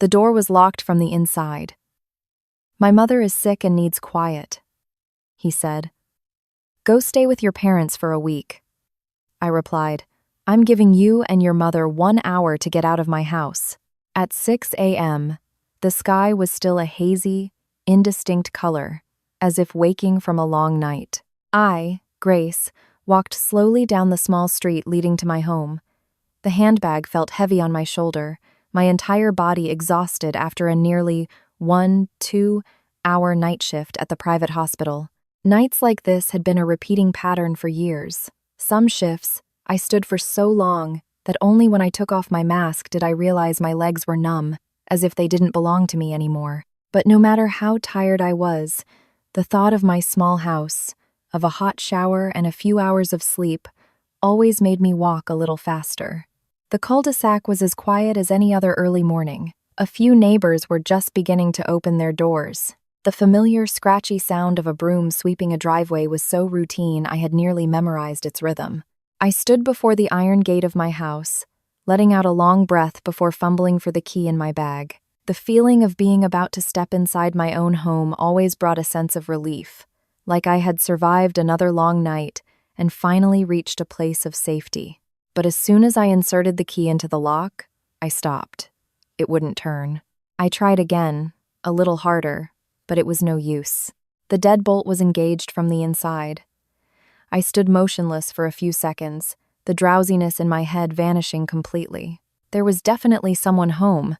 The door was locked from the inside. "My mother is sick and needs quiet," he said. "Go stay with your parents for a week." I replied, "I'm giving you and your mother 1 hour to get out of my house." At 6 a.m., the sky was still a hazy, indistinct color, as if waking from a long night. I, Grace, walked slowly down the small street leading to my home. The handbag felt heavy on my shoulder, my entire body exhausted after a nearly 1-2 hour night shift at the private hospital. Nights like this had been a repeating pattern for years. Some shifts, I stood for so long that only when I took off my mask did I realize my legs were numb, as if they didn't belong to me anymore. But no matter how tired I was, the thought of my small house, of a hot shower and a few hours of sleep, always made me walk a little faster. The cul-de-sac was as quiet as any other early morning. A few neighbors were just beginning to open their doors. The familiar, scratchy sound of a broom sweeping a driveway was so routine I had nearly memorized its rhythm. I stood before the iron gate of my house, letting out a long breath before fumbling for the key in my bag. The feeling of being about to step inside my own home always brought a sense of relief, like I had survived another long night and finally reached a place of safety. But as soon as I inserted the key into the lock, I stopped. It wouldn't turn. I tried again, a little harder, but it was no use. The deadbolt was engaged from the inside. I stood motionless for a few seconds, the drowsiness in my head vanishing completely. There was definitely someone home.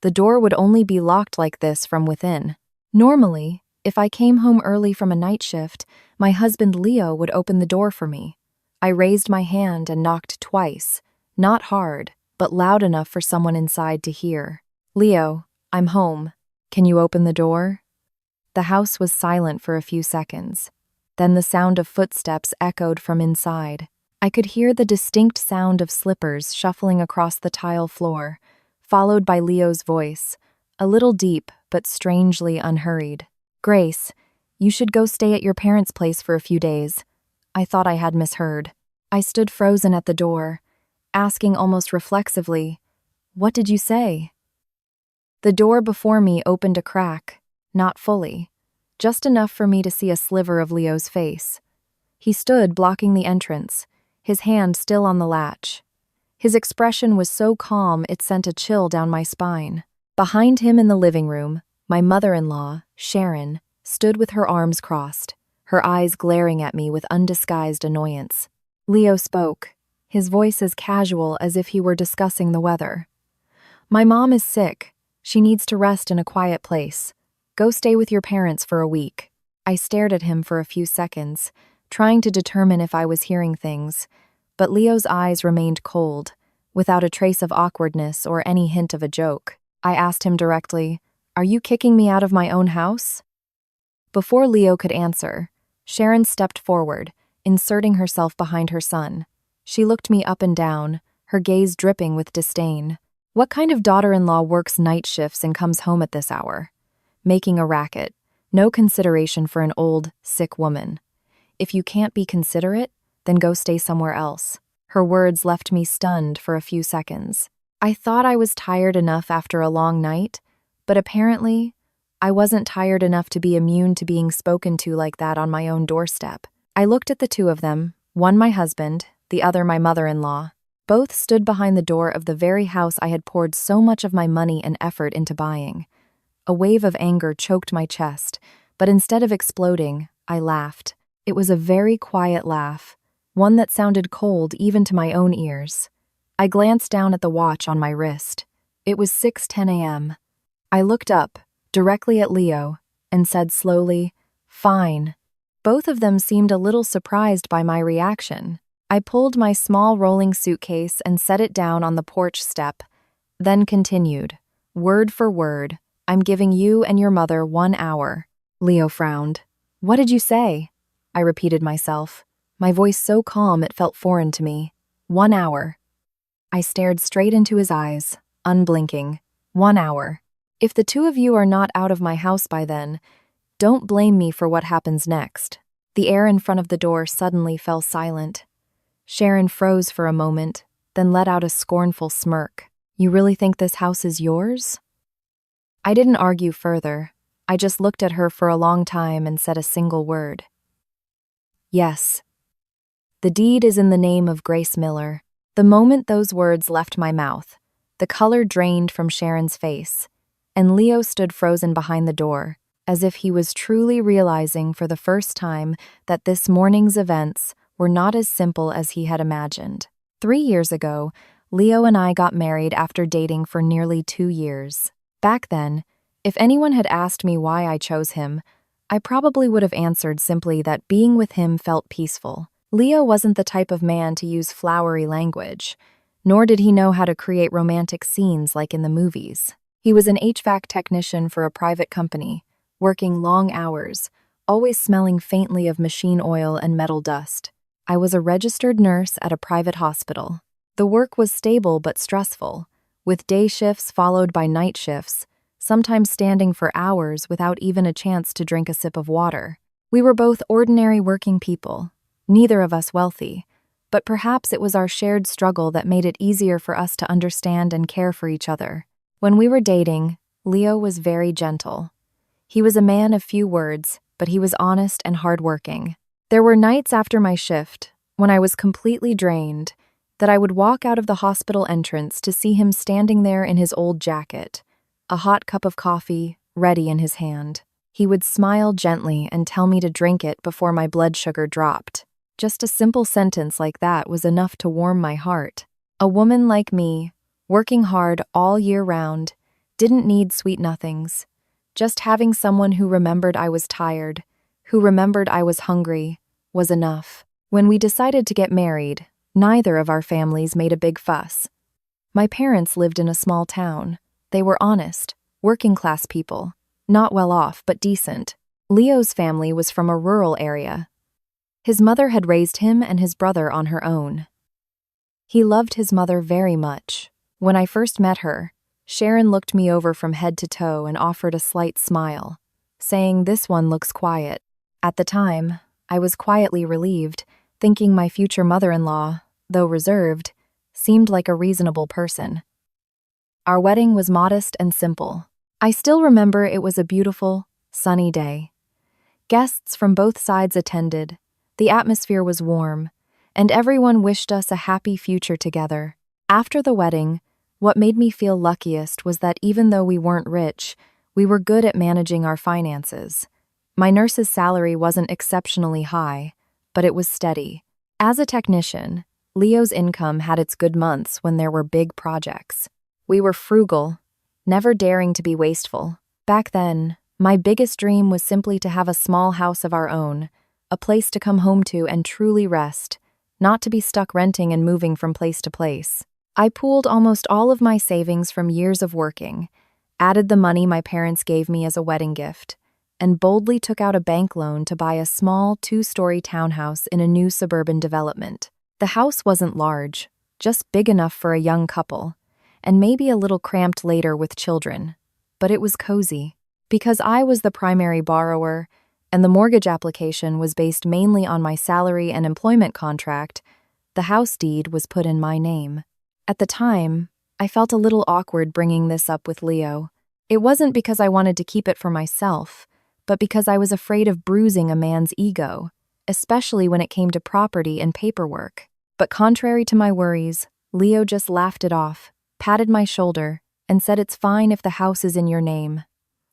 The door would only be locked like this from within. Normally, if I came home early from a night shift, my husband Leo would open the door for me. I raised my hand and knocked twice, not hard, but loud enough for someone inside to hear. "Leo, I'm home. Can you open the door?" The house was silent for a few seconds. Then the sound of footsteps echoed from inside. I could hear the distinct sound of slippers shuffling across the tile floor, followed by Leo's voice, a little deep but strangely unhurried. "Grace, you should go stay at your parents' place for a few days." I thought I had misheard. I stood frozen at the door, asking almost reflexively, "What did you say?" The door before me opened a crack, not fully, just enough for me to see a sliver of Leo's face. He stood blocking the entrance, his hand still on the latch. His expression was so calm it sent a chill down my spine. Behind him in the living room, my mother-in-law, Sharon, stood with her arms crossed, her eyes glaring at me with undisguised annoyance. Leo spoke, his voice as casual as if he were discussing the weather. "My mom is sick. She needs to rest in a quiet place. Go stay with your parents for a week." I stared at him for a few seconds, trying to determine if I was hearing things, but Leo's eyes remained cold, without a trace of awkwardness or any hint of a joke. I asked him directly, "Are you kicking me out of my own house?" Before Leo could answer, Sharon stepped forward, inserting herself behind her son. She looked me up and down, her gaze dripping with disdain. "What kind of daughter-in-law works night shifts and comes home at this hour? Making a racket, no consideration for an old, sick woman. If you can't be considerate, then go stay somewhere else." Her words left me stunned for a few seconds. I thought I was tired enough after a long night, but apparently, I wasn't tired enough to be immune to being spoken to like that on my own doorstep. I looked at the two of them, one my husband, the other my mother-in-law. Both stood behind the door of the very house I had poured so much of my money and effort into buying. A wave of anger choked my chest, but instead of exploding, I laughed. It was a very quiet laugh, one that sounded cold even to my own ears. I glanced down at the watch on my wrist. It was 6:10 a.m. I looked up, directly at Leo, and said slowly, "Fine." Both of them seemed a little surprised by my reaction. I pulled my small rolling suitcase and set it down on the porch step, then continued, word for word, "I'm giving you and your mother 1 hour." Leo frowned. "What did you say?" I repeated myself, my voice so calm it felt foreign to me. 1 hour. I stared straight into his eyes, unblinking. 1 hour. If the two of you are not out of my house by then, don't blame me for what happens next. The air in front of the door suddenly fell silent. Sharon froze for a moment, then let out a scornful smirk. "You really think this house is yours?" I didn't argue further. I just looked at her for a long time and said a single word. Yes. The deed is in the name of Grace Miller. The moment those words left my mouth, the color drained from Sharon's face, and Leo stood frozen behind the door, as if he was truly realizing for the first time that this morning's events were not as simple as he had imagined. 3 years ago, Leo and I got married after dating for nearly 2 years. Back then, if anyone had asked me why I chose him, I probably would have answered simply that being with him felt peaceful. Leo wasn't the type of man to use flowery language, nor did he know how to create romantic scenes like in the movies. He was an HVAC technician for a private company, working long hours, always smelling faintly of machine oil and metal dust. I was a registered nurse at a private hospital. The work was stable but stressful, with day shifts followed by night shifts, sometimes standing for hours without even a chance to drink a sip of water. We were both ordinary working people, neither of us wealthy, but perhaps it was our shared struggle that made it easier for us to understand and care for each other. When we were dating, Leo was very gentle. He was a man of few words, but he was honest and hardworking. There were nights after my shift, when I was completely drained, that I would walk out of the hospital entrance to see him standing there in his old jacket, a hot cup of coffee ready in his hand. He would smile gently and tell me to drink it before my blood sugar dropped. Just a simple sentence like that was enough to warm my heart. A woman like me, working hard all year round, didn't need sweet nothings. Just having someone who remembered I was tired, who remembered I was hungry, was enough. When we decided to get married, neither of our families made a big fuss. My parents lived in a small town. They were honest, working-class people, not well off but decent. Leo's family was from a rural area. His mother had raised him and his brother on her own. He loved his mother very much. When I first met her, Sharon looked me over from head to toe and offered a slight smile, saying, "This one looks quiet." At the time, I was quietly relieved, thinking my future mother-in-law, though reserved, seemed like a reasonable person. Our wedding was modest and simple. I still remember it was a beautiful, sunny day. Guests from both sides attended, the atmosphere was warm, and everyone wished us a happy future together. After the wedding, what made me feel luckiest was that even though we weren't rich, we were good at managing our finances. My nurse's salary wasn't exceptionally high, but it was steady. As a technician, Leo's income had its good months when there were big projects. We were frugal, never daring to be wasteful. Back then, my biggest dream was simply to have a small house of our own, a place to come home to and truly rest, not to be stuck renting and moving from place to place. I pooled almost all of my savings from years of working, added the money my parents gave me as a wedding gift, and boldly took out a bank loan to buy a small 2-story townhouse in a new suburban development. The house wasn't large, just big enough for a young couple, and maybe a little cramped later with children, but it was cozy. Because I was the primary borrower, and the mortgage application was based mainly on my salary and employment contract, the house deed was put in my name. At the time, I felt a little awkward bringing this up with Leo. It wasn't because I wanted to keep it for myself, but because I was afraid of bruising a man's ego, especially when it came to property and paperwork. But contrary to my worries, Leo just laughed it off, patted my shoulder, and said it's fine if the house is in your name.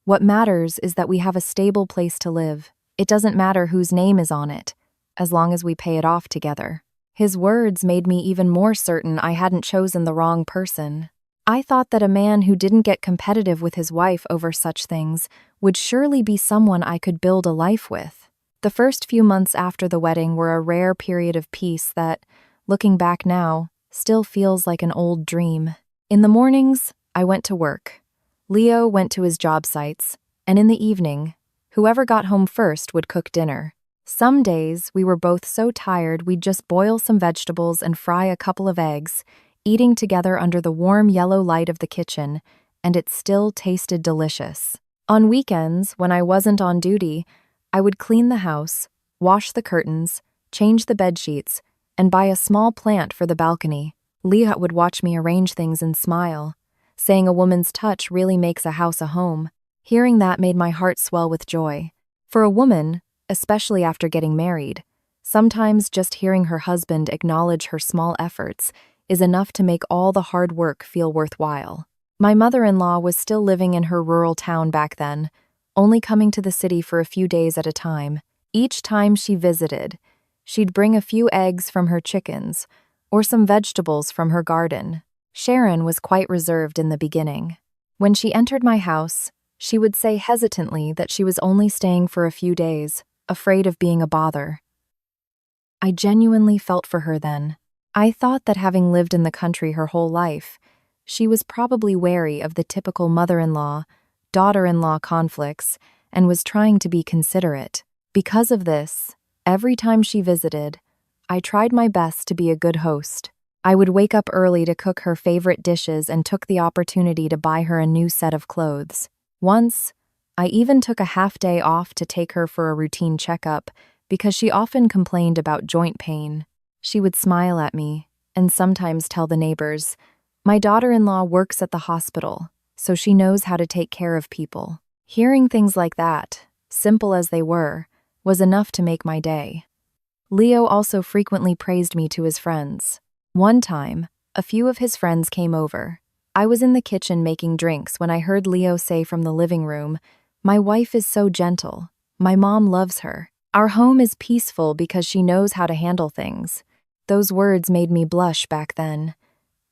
What matters is that we have a stable place to live. It doesn't matter whose name is on it, as long as we pay it off together. His words made me even more certain I hadn't chosen the wrong person. I thought that a man who didn't get competitive with his wife over such things would surely be someone I could build a life with. The first few months after the wedding were a rare period of peace that, looking back now, still feels like an old dream. In the mornings, I went to work. Leo went to his job sites, and in the evening, whoever got home first would cook dinner. Some days, we were both so tired we'd just boil some vegetables and fry a couple of eggs, eating together under the warm yellow light of the kitchen, and it still tasted delicious. On weekends, when I wasn't on duty, I would clean the house, wash the curtains, change the bedsheets, and buy a small plant for the balcony. Leo would watch me arrange things and smile, saying a woman's touch really makes a house a home. Hearing that made my heart swell with joy. For a woman, especially after getting married, sometimes just hearing her husband acknowledge her small efforts is enough to make all the hard work feel worthwhile. My mother-in-law was still living in her rural town back then, only coming to the city for a few days at a time. Each time she visited, she'd bring a few eggs from her chickens or some vegetables from her garden. Sharon was quite reserved in the beginning. When she entered my house, she would say hesitantly that she was only staying for a few days, afraid of being a bother. I genuinely felt for her then. I thought that having lived in the country her whole life, she was probably wary of the typical mother-in-law, daughter-in-law conflicts and was trying to be considerate. Because of this, every time she visited, I tried my best to be a good host. I would wake up early to cook her favorite dishes and took the opportunity to buy her a new set of clothes. Once, I even took a half-day off to take her for a routine checkup because she often complained about joint pain. She would smile at me and sometimes tell the neighbors, "My daughter-in-law works at the hospital, so she knows how to take care of people." Hearing things like that, simple as they were, was enough to make my day. Leo also frequently praised me to his friends. One time, a few of his friends came over. I was in the kitchen making drinks when I heard Leo say from the living room, "My wife is so gentle. My mom loves her. Our home is peaceful because she knows how to handle things." Those words made me blush back then.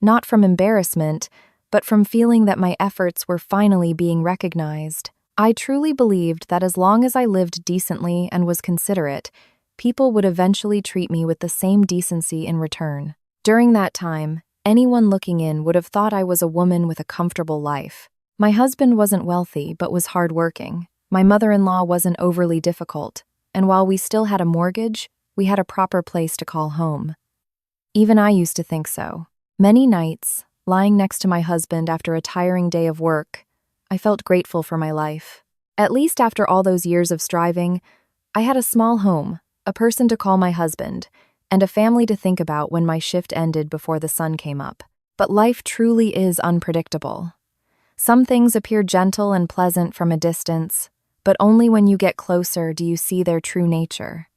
Not from embarrassment, but from feeling that my efforts were finally being recognized. I truly believed that as long as I lived decently and was considerate, people would eventually treat me with the same decency in return. During that time, anyone looking in would have thought I was a woman with a comfortable life. My husband wasn't wealthy but was hardworking. My mother-in-law wasn't overly difficult, and while we still had a mortgage, we had a proper place to call home. Even I used to think so. Many nights, lying next to my husband after a tiring day of work, I felt grateful for my life. At least after all those years of striving, I had a small home, a person to call my husband, and a family to think about when my shift ended before the sun came up. But life truly is unpredictable. Some things appear gentle and pleasant from a distance, but only when you get closer do you see their true nature.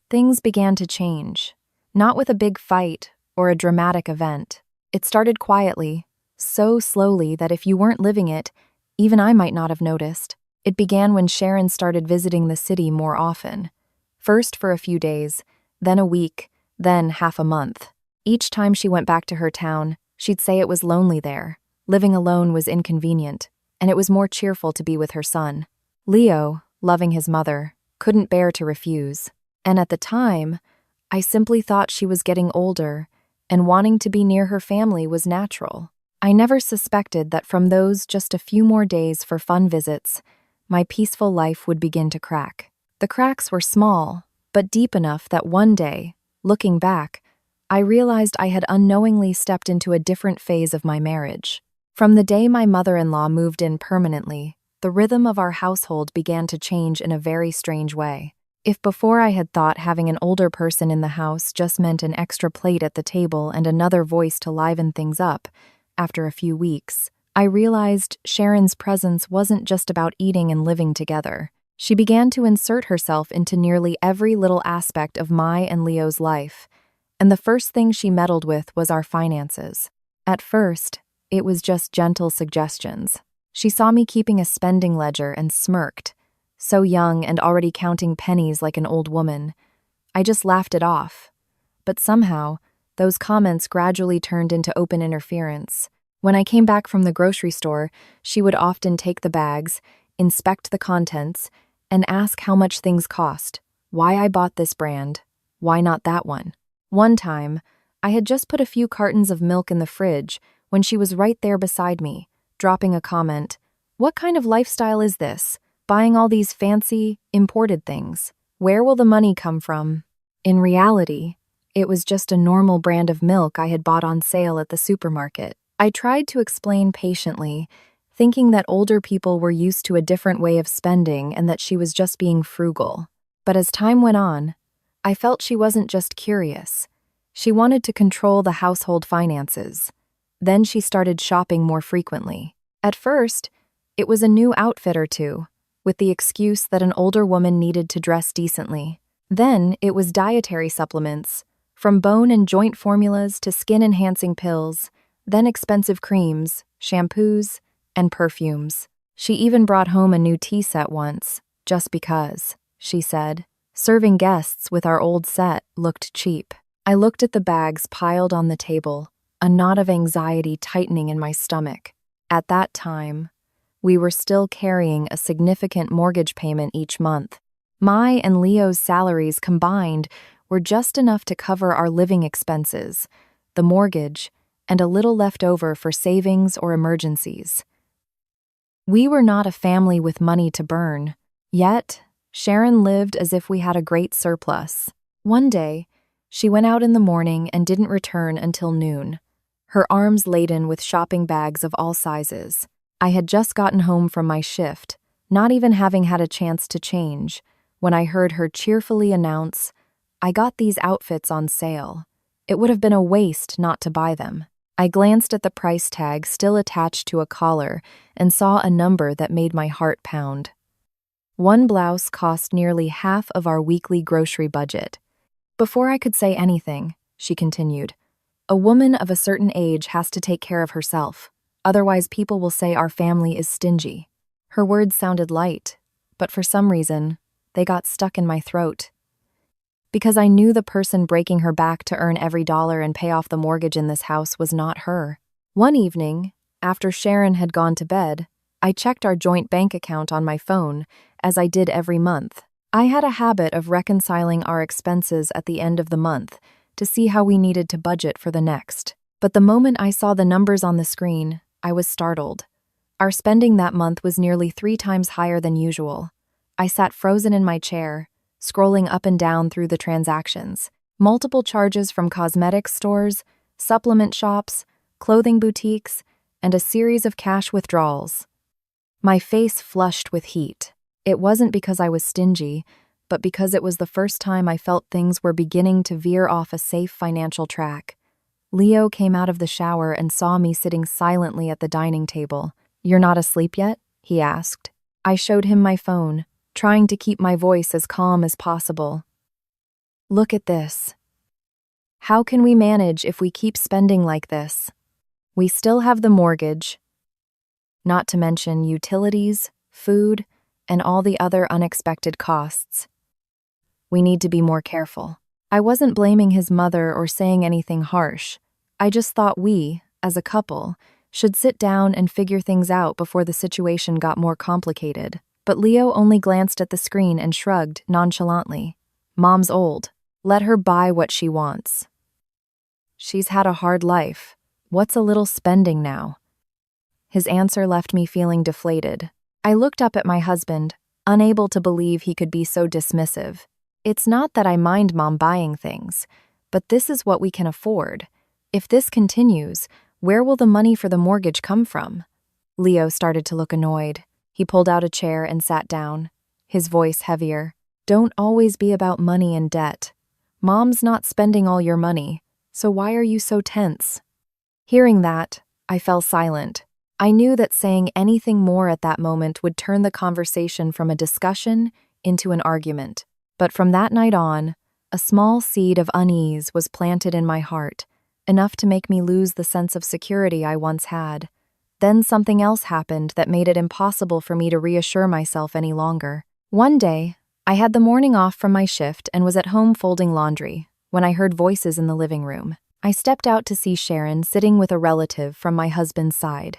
Things began to change, not with a big fight or a dramatic event. It started quietly, so slowly that if you weren't living it, even I might not have noticed. It began when Sharon started visiting the city more often. First for a few days, then a week, then half a month. Each time she went back to her town, she'd say it was lonely there. Living alone was inconvenient, and it was more cheerful to be with her son. Leo, loving his mother, couldn't bear to refuse. And at the time, I simply thought she was getting older, and wanting to be near her family was natural. I never suspected that from those just a few more days for fun visits, my peaceful life would begin to crack. The cracks were small, but deep enough that one day, looking back, I realized I had unknowingly stepped into a different phase of my marriage. From the day my mother-in-law moved in permanently, the rhythm of our household began to change in a very strange way. If before I had thought having an older person in the house just meant an extra plate at the table and another voice to liven things up, after a few weeks, I realized Sharon's presence wasn't just about eating and living together. She began to insert herself into nearly every little aspect of my and Leo's life, and the first thing she meddled with was our finances. At first, it was just gentle suggestions. She saw me keeping a spending ledger and smirked. So young and already counting pennies like an old woman. I just laughed it off. But somehow, those comments gradually turned into open interference. When I came back from the grocery store, she would often take the bags, inspect the contents, and ask how much things cost, why I bought this brand, why not that one. One time, I had just put a few cartons of milk in the fridge when she was right there beside me, dropping a comment, "What kind of lifestyle is this? Buying all these fancy, imported things. Where will the money come from?" In reality, it was just a normal brand of milk I had bought on sale at the supermarket. I tried to explain patiently, thinking that older people were used to a different way of spending and that she was just being frugal. But as time went on, I felt she wasn't just curious. She wanted to control the household finances. Then she started shopping more frequently. At first, it was a new outfit or two, with the excuse that an older woman needed to dress decently. Then it was dietary supplements, from bone and joint formulas to skin-enhancing pills, then expensive creams, shampoos, and perfumes. She even brought home a new tea set once, just because, she said. Serving guests with our old set looked cheap. I looked at the bags piled on the table, a knot of anxiety tightening in my stomach. At that time, we were still carrying a significant mortgage payment each month. My and Leo's salaries combined were just enough to cover our living expenses, the mortgage, and a little left over for savings or emergencies. We were not a family with money to burn, yet Sharon lived as if we had a great surplus. One day, she went out in the morning and didn't return until noon, her arms laden with shopping bags of all sizes. I had just gotten home from my shift, not even having had a chance to change, when I heard her cheerfully announce, "I got these outfits on sale. It would have been a waste not to buy them." I glanced at the price tag still attached to a collar and saw a number that made my heart pound. One blouse cost nearly half of our weekly grocery budget. Before I could say anything, she continued, "A woman of a certain age has to take care of herself. Otherwise, people will say our family is stingy." Her words sounded light, but for some reason, they got stuck in my throat. Because I knew the person breaking her back to earn every dollar and pay off the mortgage in this house was not her. One evening, after Sharon had gone to bed, I checked our joint bank account on my phone, as I did every month. I had a habit of reconciling our expenses at the end of the month to see how we needed to budget for the next. But the moment I saw the numbers on the screen, I was startled. Our spending that month was nearly 3 times higher than usual. I sat frozen in my chair, scrolling up and down through the transactions. Multiple charges from cosmetics stores, supplement shops, clothing boutiques, and a series of cash withdrawals. My face flushed with heat. It wasn't because I was stingy, but because it was the first time I felt things were beginning to veer off a safe financial track. Leo came out of the shower and saw me sitting silently at the dining table. "You're not asleep yet?" he asked. I showed him my phone, trying to keep my voice as calm as possible. "Look at this. How can we manage if we keep spending like this? We still have the mortgage, not to mention utilities, food, and all the other unexpected costs. We need to be more careful." I wasn't blaming his mother or saying anything harsh. I just thought we, as a couple, should sit down and figure things out before the situation got more complicated. But Leo only glanced at the screen and shrugged nonchalantly. "Mom's old. Let her buy what she wants. She's had a hard life. What's a little spending now?" His answer left me feeling deflated. I looked up at my husband, unable to believe he could be so dismissive. "It's not that I mind Mom buying things, but this is what we can afford. If this continues, where will the money for the mortgage come from?" Leo started to look annoyed. He pulled out a chair and sat down, his voice heavier. "Don't always be about money and debt. Mom's not spending all your money, so why are you so tense?" Hearing that, I fell silent. I knew that saying anything more at that moment would turn the conversation from a discussion into an argument. But from that night on, a small seed of unease was planted in my heart, enough to make me lose the sense of security I once had. Then something else happened that made it impossible for me to reassure myself any longer. One day, I had the morning off from my shift and was at home folding laundry when I heard voices in the living room. I stepped out to see Sharon sitting with a relative from my husband's side,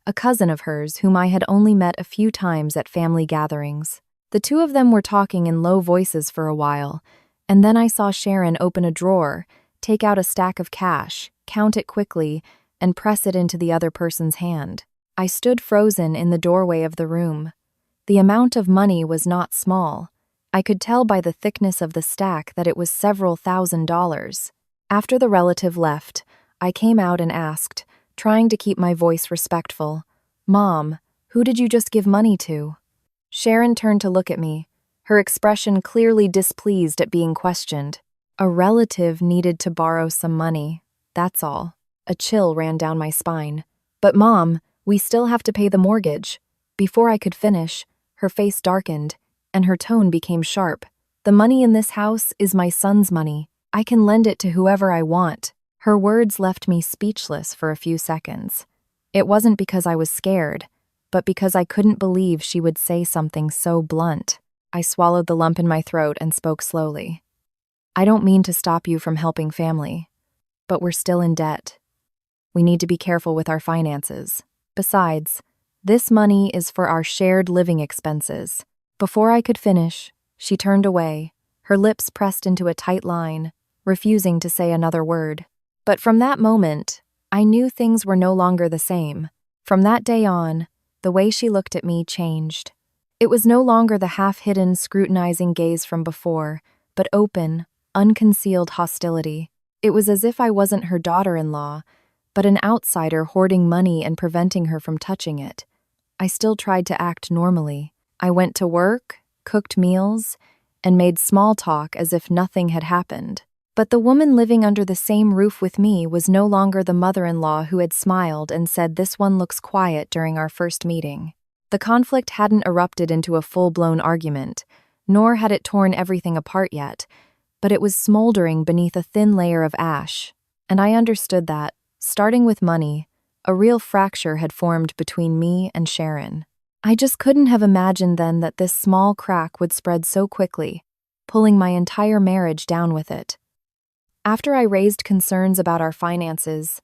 a cousin of hers whom I had only met a few times at family gatherings. The two of them were talking in low voices for a while, and then I saw Sharon open a drawer, take out a stack of cash, count it quickly, and press it into the other person's hand. I stood frozen in the doorway of the room. The amount of money was not small. I could tell by the thickness of the stack that it was several $1,000s. After the relative left, I came out and asked, trying to keep my voice respectful, "Mom, who did you just give money to?" Sharon turned to look at me, her expression clearly displeased at being questioned. "A relative needed to borrow some money, that's all." A chill ran down my spine. But Mom, we still have to pay the mortgage. Before I could finish, her face darkened, and her tone became sharp. The money in this house is my son's money. I can lend it to whoever I want. Her words left me speechless for a few seconds. It wasn't because I was scared, but because I couldn't believe she would say something so blunt. I swallowed the lump in my throat and spoke slowly. I don't mean to stop you from helping family, but we're still in debt. We need to be careful with our finances. Besides, this money is for our shared living expenses. Before I could finish, she turned away, her lips pressed into a tight line, refusing to say another word. But from that moment, I knew things were no longer the same. From that day on, the way she looked at me changed. It was no longer the half-hidden, scrutinizing gaze from before, but open, unconcealed hostility. It was as if I wasn't her daughter-in-law, but an outsider hoarding money and preventing her from touching it. I still tried to act normally. I went to work, cooked meals, and made small talk as if nothing had happened. But the woman living under the same roof with me was no longer the mother-in-law who had smiled and said, "This one looks quiet," during our first meeting. The conflict hadn't erupted into a full-blown argument, nor had it torn everything apart yet, but it was smoldering beneath a thin layer of ash, and I understood that, starting with money, a real fracture had formed between me and Sharon. I just couldn't have imagined then that this small crack would spread so quickly, pulling my entire marriage down with it. After I raised concerns about our finances,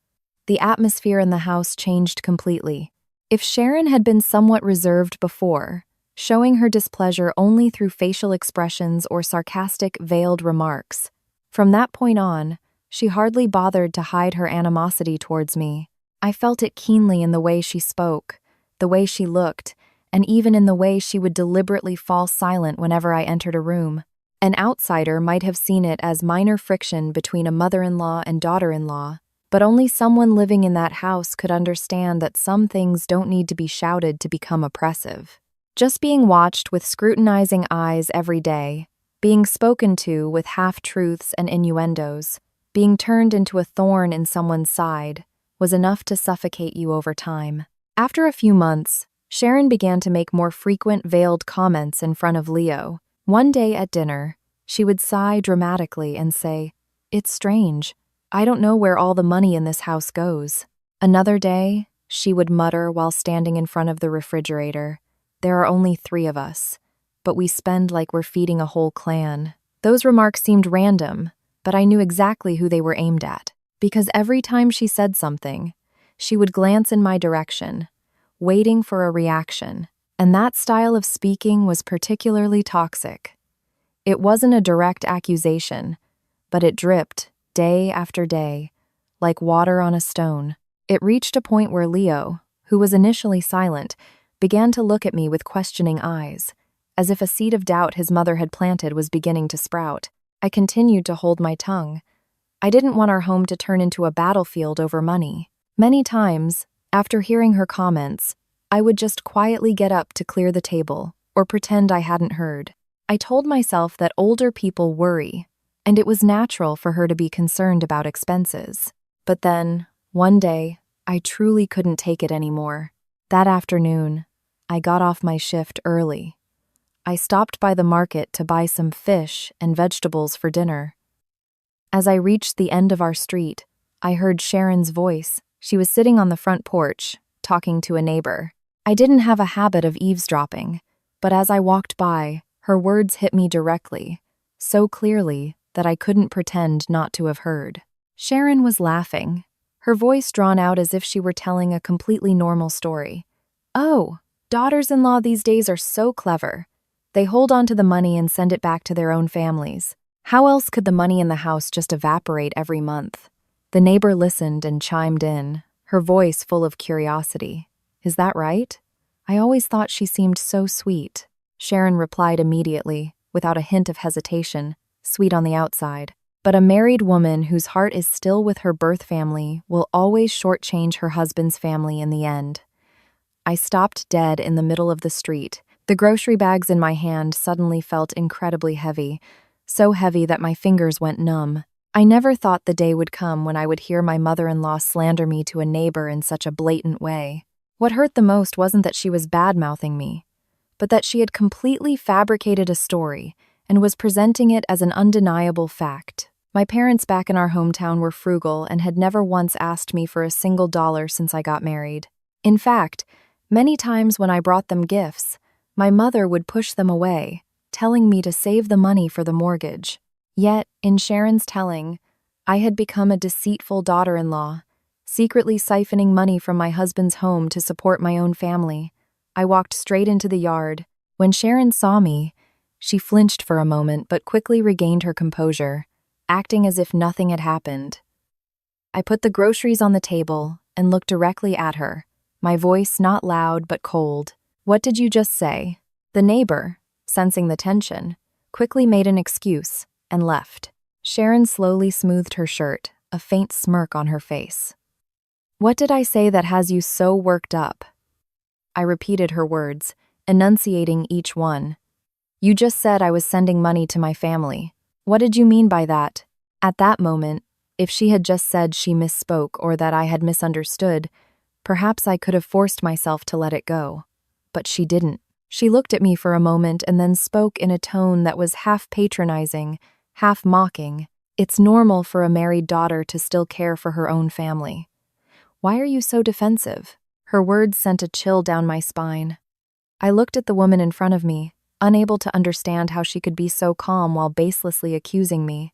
the atmosphere in the house changed completely. If Sharon had been somewhat reserved before, showing her displeasure only through facial expressions or sarcastic, veiled remarks, from that point on, she hardly bothered to hide her animosity towards me. I felt it keenly in the way she spoke, the way she looked, and even in the way she would deliberately fall silent whenever I entered a room. An outsider might have seen it as minor friction between a mother-in-law and daughter-in-law, but only someone living in that house could understand that some things don't need to be shouted to become oppressive. Just being watched with scrutinizing eyes every day, being spoken to with half-truths and innuendos, being turned into a thorn in someone's side, was enough to suffocate you over time. After a few months, Sharon began to make more frequent veiled comments in front of Leo. One day at dinner, she would sigh dramatically and say, "It's strange. I don't know where all the money in this house goes." Another day, she would mutter while standing in front of the refrigerator, "There are only 3 of us, but we spend like we're feeding a whole clan." Those remarks seemed random, but I knew exactly who they were aimed at, because every time she said something, she would glance in my direction, waiting for a reaction, and that style of speaking was particularly toxic. It wasn't a direct accusation, but it dripped, day after day, like water on a stone. It reached a point where Leo, who was initially silent, began to look at me with questioning eyes, as if a seed of doubt his mother had planted was beginning to sprout. I continued to hold my tongue. I didn't want our home to turn into a battlefield over money. Many times, after hearing her comments, I would just quietly get up to clear the table or pretend I hadn't heard. I told myself that older people worry, and it was natural for her to be concerned about expenses. But then, one day, I truly couldn't take it anymore. That afternoon, I got off my shift early. I stopped by the market to buy some fish and vegetables for dinner. As I reached the end of our street, I heard Sharon's voice. She was sitting on the front porch, talking to a neighbor. I didn't have a habit of eavesdropping, but as I walked by, her words hit me directly, so clearly that I couldn't pretend not to have heard. Sharon was laughing, her voice drawn out as if she were telling a completely normal story. "Oh, daughters-in-law these days are so clever. They hold on to the money and send it back to their own families. How else could the money in the house just evaporate every month?" The neighbor listened and chimed in, her voice full of curiosity. "Is that right? I always thought she seemed so sweet." Sharon replied immediately, without a hint of hesitation, sweet on the outside. But a married woman whose heart is still with her birth family will always shortchange her husband's family in the end. I stopped dead in the middle of the street. The grocery bags in my hand suddenly felt incredibly heavy, so heavy that my fingers went numb. I never thought the day would come when I would hear my mother-in-law slander me to a neighbor in such a blatant way. What hurt the most wasn't that she was bad-mouthing me, but that she had completely fabricated a story and was presenting it as an undeniable fact. My parents back in our hometown were frugal and had never once asked me for a single dollar since I got married. In fact, many times when I brought them gifts, my mother would push them away, telling me to save the money for the mortgage. Yet, in Sharon's telling, I had become a deceitful daughter-in-law, secretly siphoning money from my husband's home to support my own family. I walked straight into the yard. When Sharon saw me, she flinched for a moment but quickly regained her composure, acting as if nothing had happened. I put the groceries on the table and looked directly at her, my voice not loud but cold. "What did you just say?" The neighbor, sensing the tension, quickly made an excuse and left. Sharon slowly smoothed her shirt, a faint smirk on her face. "What did I say that has you so worked up?" I repeated her words, enunciating each one. "You just said I was sending money to my family. What did you mean by that?" At that moment, if she had just said she misspoke or that I had misunderstood, perhaps I could have forced myself to let it go. But she didn't. She looked at me for a moment and then spoke in a tone that was half patronizing, half mocking. "It's normal for a married daughter to still care for her own family. Why are you so defensive?" Her words sent a chill down my spine. I looked at the woman in front of me, unable to understand how she could be so calm while baselessly accusing me.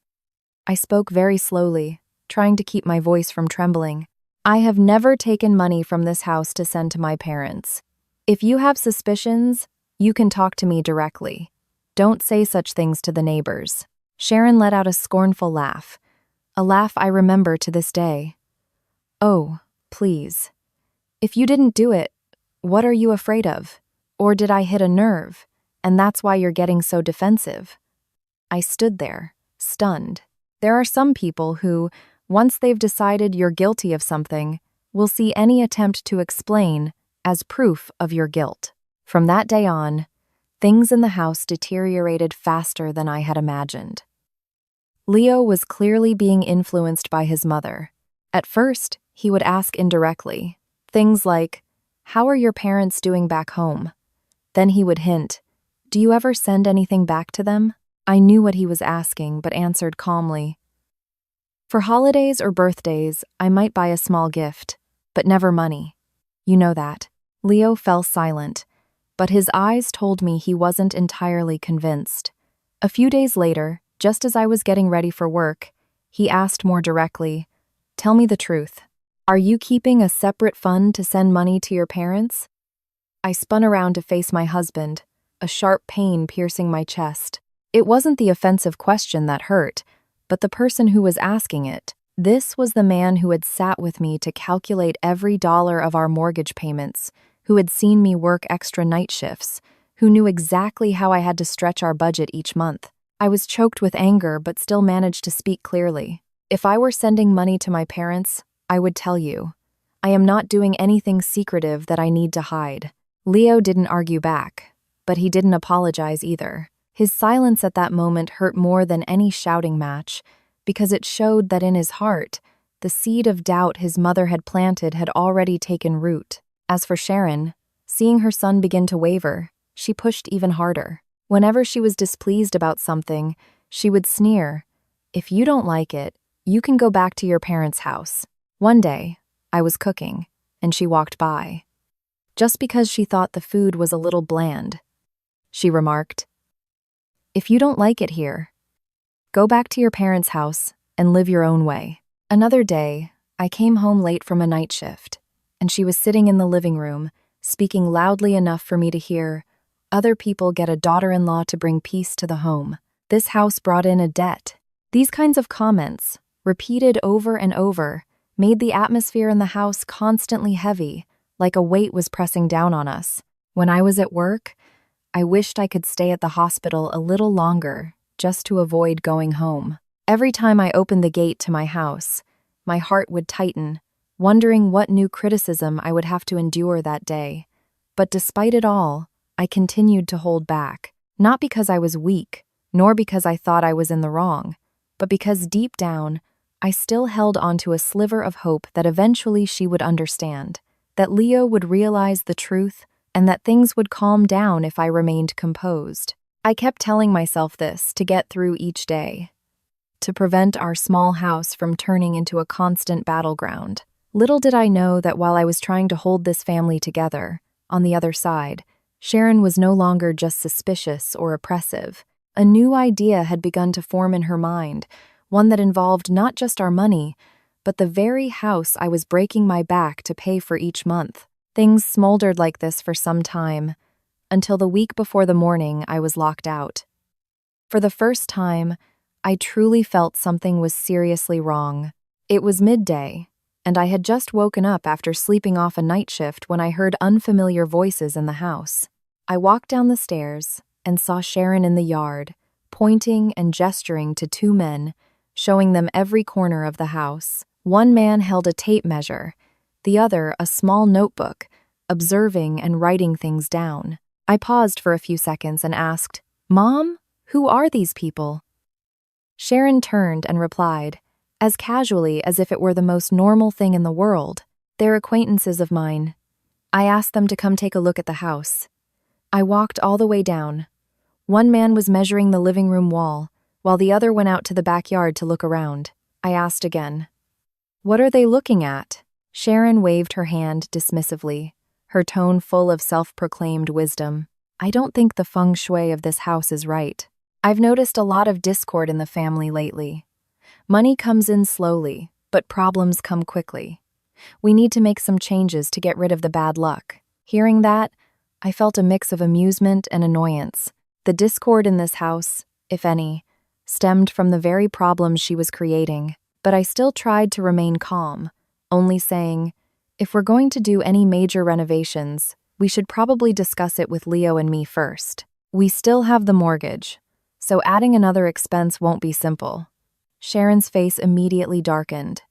I spoke very slowly, trying to keep my voice from trembling. "I have never taken money from this house to send to my parents. If you have suspicions, you can talk to me directly. Don't say such things to the neighbors." Sharon let out a scornful laugh, a laugh I remember to this day. "Oh, please. If you didn't do it, what are you afraid of? Or did I hit a nerve, and that's why you're getting so defensive?" I stood there, stunned. There are some people who, once they've decided you're guilty of something, will see any attempt to explain as proof of your guilt. From that day on, things in the house deteriorated faster than I had imagined. Leo was clearly being influenced by his mother. At first, he would ask indirectly, things like, "How are your parents doing back home?" Then he would hint, "Do you ever send anything back to them?" I knew what he was asking, but answered calmly. "For holidays or birthdays, I might buy a small gift, but never money. You know that." Leo fell silent, but his eyes told me he wasn't entirely convinced. A few days later, just as I was getting ready for work, he asked more directly, "Tell me the truth. Are you keeping a separate fund to send money to your parents?" I spun around to face my husband, a sharp pain piercing my chest. It wasn't the offensive question that hurt, but the person who was asking it. This was the man who had sat with me to calculate every dollar of our mortgage payments, who had seen me work extra night shifts, who knew exactly how I had to stretch our budget each month. I was choked with anger but still managed to speak clearly. "If I were sending money to my parents, I would tell you. I am not doing anything secretive that I need to hide." Leo didn't argue back, but he didn't apologize either. His silence at that moment hurt more than any shouting match, because it showed that in his heart, the seed of doubt his mother had planted had already taken root. As for Sharon, seeing her son begin to waver, she pushed even harder. Whenever she was displeased about something, she would sneer, "If you don't like it, you can go back to your parents' house." One day, I was cooking, and she walked by. Just because she thought the food was a little bland, she remarked, "If you don't like it here, go back to your parents' house and live your own way." Another day, I came home late from a night shift, and she was sitting in the living room, speaking loudly enough for me to hear, "Other people get a daughter-in-law to bring peace to the home. This house brought in a debt." These kinds of comments, repeated over and over, made the atmosphere in the house constantly heavy, like a weight was pressing down on us. When I was at work, I wished I could stay at the hospital a little longer, just to avoid going home. Every time I opened the gate to my house, my heart would tighten, wondering what new criticism I would have to endure that day. But despite it all, I continued to hold back, not because I was weak, nor because I thought I was in the wrong, but because deep down, I still held onto a sliver of hope that eventually she would understand, that Leo would realize the truth, and that things would calm down if I remained composed. I kept telling myself this to get through each day, to prevent our small house from turning into a constant battleground. Little did I know that while I was trying to hold this family together, on the other side, Sharon was no longer just suspicious or oppressive. A new idea had begun to form in her mind, one that involved not just our money, but the very house I was breaking my back to pay for each month. Things smoldered like this for some time, until the week before the morning I was locked out. For the first time, I truly felt something was seriously wrong. It was midday, and I had just woken up after sleeping off a night shift when I heard unfamiliar voices in the house. I walked down the stairs and saw Sharon in the yard, pointing and gesturing to two men, showing them every corner of the house. One man held a tape measure, the other a small notebook, observing and writing things down. I paused for a few seconds and asked, "Mom, who are these people?" Sharon turned and replied, as casually as if it were the most normal thing in the world, "They're acquaintances of mine. I asked them to come take a look at the house." I walked all the way down. One man was measuring the living room wall, while the other went out to the backyard to look around. I asked again, "What are they looking at?" Sharon waved her hand dismissively, her tone full of self-proclaimed wisdom. "I don't think the feng shui of this house is right. I've noticed a lot of discord in the family lately. Money comes in slowly, but problems come quickly. We need to make some changes to get rid of the bad luck." Hearing that, I felt a mix of amusement and annoyance. The discord in this house, if any, stemmed from the very problems she was creating, but I still tried to remain calm, only saying, "If we're going to do any major renovations, we should probably discuss it with Leo and me first. We still have the mortgage, so adding another expense won't be simple." Sharon's face immediately darkened.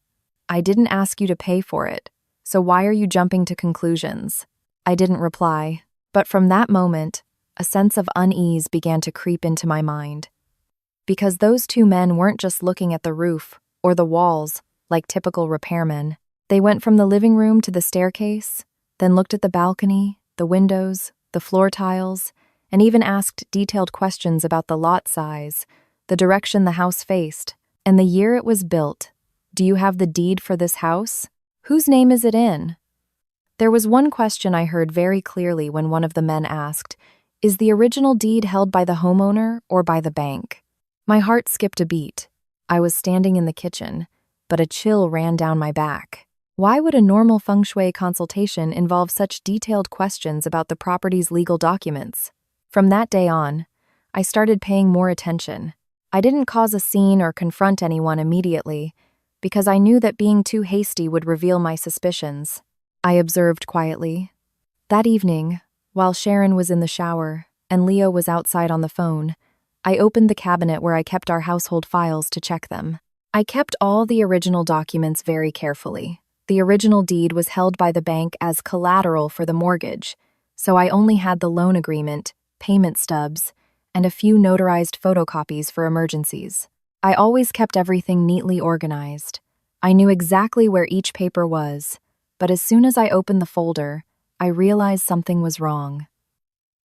"I didn't ask you to pay for it, so why are you jumping to conclusions?" I didn't reply, but from that moment, a sense of unease began to creep into my mind. Because those two men weren't just looking at the roof or the walls like typical repairmen. They went from the living room to the staircase, then looked at the balcony, the windows, the floor tiles, and even asked detailed questions about the lot size, the direction the house faced, and the year it was built. "Do you have the deed for this house? Whose name is it in?" There was one question I heard very clearly when one of the men asked, "Is the original deed held by the homeowner or by the bank?" My heart skipped a beat. I was standing in the kitchen, but a chill ran down my back. Why would a normal feng shui consultation involve such detailed questions about the property's legal documents? From that day on, I started paying more attention. I didn't cause a scene or confront anyone immediately, because I knew that being too hasty would reveal my suspicions. I observed quietly. That evening, while Sharon was in the shower and Leo was outside on the phone, I opened the cabinet where I kept our household files to check them. I kept all the original documents very carefully. The original deed was held by the bank as collateral for the mortgage, so I only had the loan agreement, payment stubs, and a few notarized photocopies for emergencies. I always kept everything neatly organized. I knew exactly where each paper was, but as soon as I opened the folder, I realized something was wrong.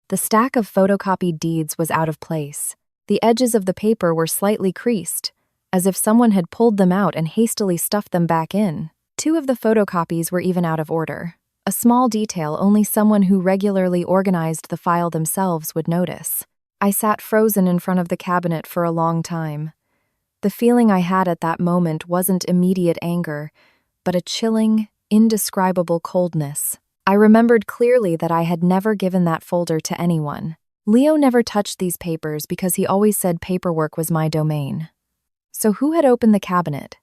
The stack of photocopied deeds was out of place. The edges of the paper were slightly creased, as if someone had pulled them out and hastily stuffed them back in. Two of the photocopies were even out of order, a small detail only someone who regularly organized the file themselves would notice. I sat frozen in front of the cabinet for a long time. The feeling I had at that moment wasn't immediate anger, but a chilling, indescribable coldness. I remembered clearly that I had never given that folder to anyone. Leo never touched these papers because he always said paperwork was my domain. So who had opened the cabinet?